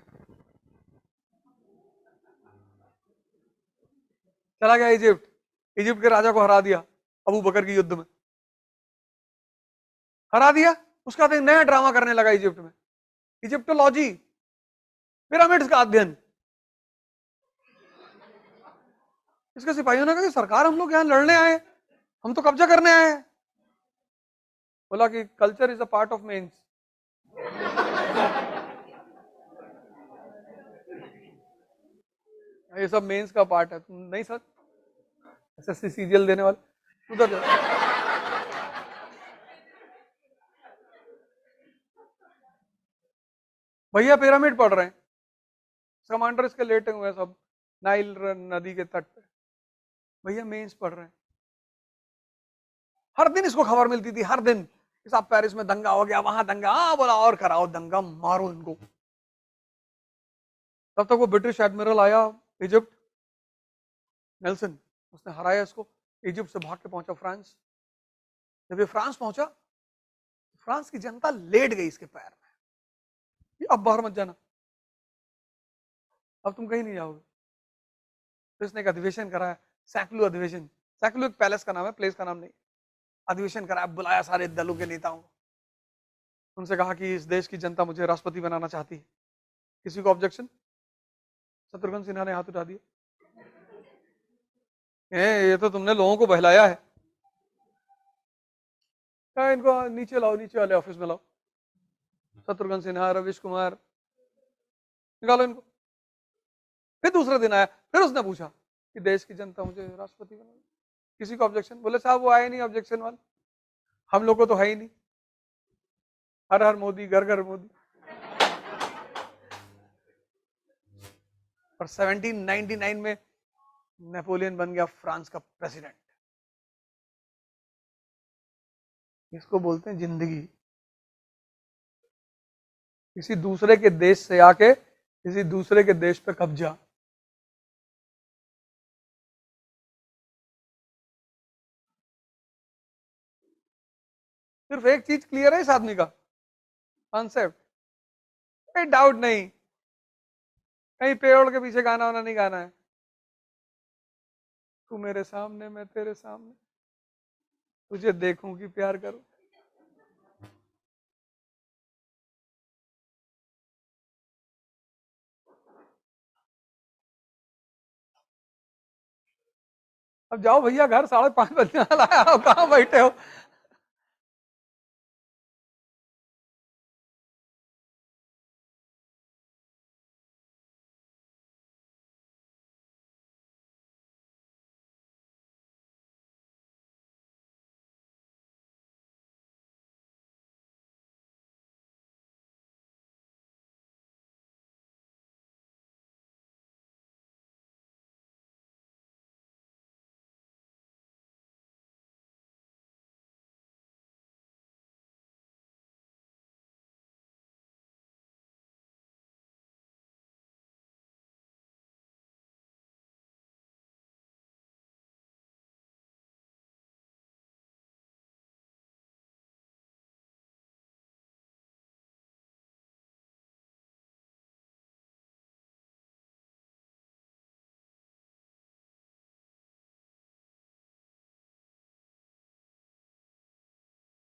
Speaker 1: चला गया इजिप्ट, इजिप्ट के राजा को हरा दिया अबू बकर की युद्ध में, हरा दिया। उसका बाद नया ड्रामा करने लगा इजिप्ट में, इजिप्टोलॉजी, पिरामिड्स का अध्ययन। इसके सिपाहियों ने कहा कि सरकार हम लोग यहाँ लड़ने आए, हम तो कब्जा करने आए हैं। बोला कि culture is a part of mains. ये सब मेंस का पार्ट है, तुम नहीं सर एसएससी सीजीएल देने वाले उधर जाओ। भैया पिरामिड पढ़ रहे हैं, कमांडर इसके लेटे हुए हैं सब नाइल नदी के तट पे, भैया मेंस पढ़ रहे हैं। हर दिन इसको खबर मिलती थी, हर दिन कि साहब पेरिस में दंगा हो गया, वहां दंगा, हाँ बोला और कराओ दंगा, मारो इनको। तब तक वो ब्रिटिश एडमिरल आया इजिप्ट, नेल्सन, उसने हराया इसको। इजिप्ट से भाग के पहुंचा फ्रांस। जब ये फ्रांस पहुंचा, फ्रांस की जनता लेट गई इसके पैर में, ये अब बाहर मत जाना, अब तुम कहीं नहीं जाओगे। तो इसने एक अधिवेशन कराया, सैकलू अधिवेशन। सैकलू एक पैलेस का नाम है, प्लेस का नाम नहीं। अधिवेशन कराया, बुलाया सारे दलों के नेताओं को, उनसे कहा कि इस देश की जनता मुझे राष्ट्रपति बनाना चाहती है। किसी को ऑब्जेक्शन? शत्रुघ्न सिन्हा ने हाथ उठा दिया, ये तो तुमने लोगों को बहलाया है, इनको नीचे लाओ, नीचे वाले ऑफिस में लाओ, शत्रुघ्न सिन्हा, रविश कुमार, निकालो इनको। फिर दूसरे दिन आया, फिर उसने पूछा कि देश की जनता मुझे राष्ट्रपति बनाना, किसी को ऑब्जेक्शन? बोले साहब वो आए नहीं ऑब्जेक्शन वाले, हम लोग को तो है ही नहीं, हर हर मोदी, घर घर मोदी। और 1799 में नेपोलियन बन गया फ्रांस का प्रेसिडेंट। इसको बोलते हैं जिंदगी, किसी दूसरे के देश से आके किसी दूसरे के देश पे कब्जा। सिर्फ एक चीज क्लियर है इस आदमी का कॉन्सेप्ट, कोई डाउट नहीं, कहीं पेड़ के पीछे गाना वाना नहीं गाना है। तू मेरे सामने, मैं तेरे सामने, तुझे देखूं कि प्यार करूं। अब जाओ भैया घर, 5:30 बजने वाला है, आप कहाँ बैठे हो?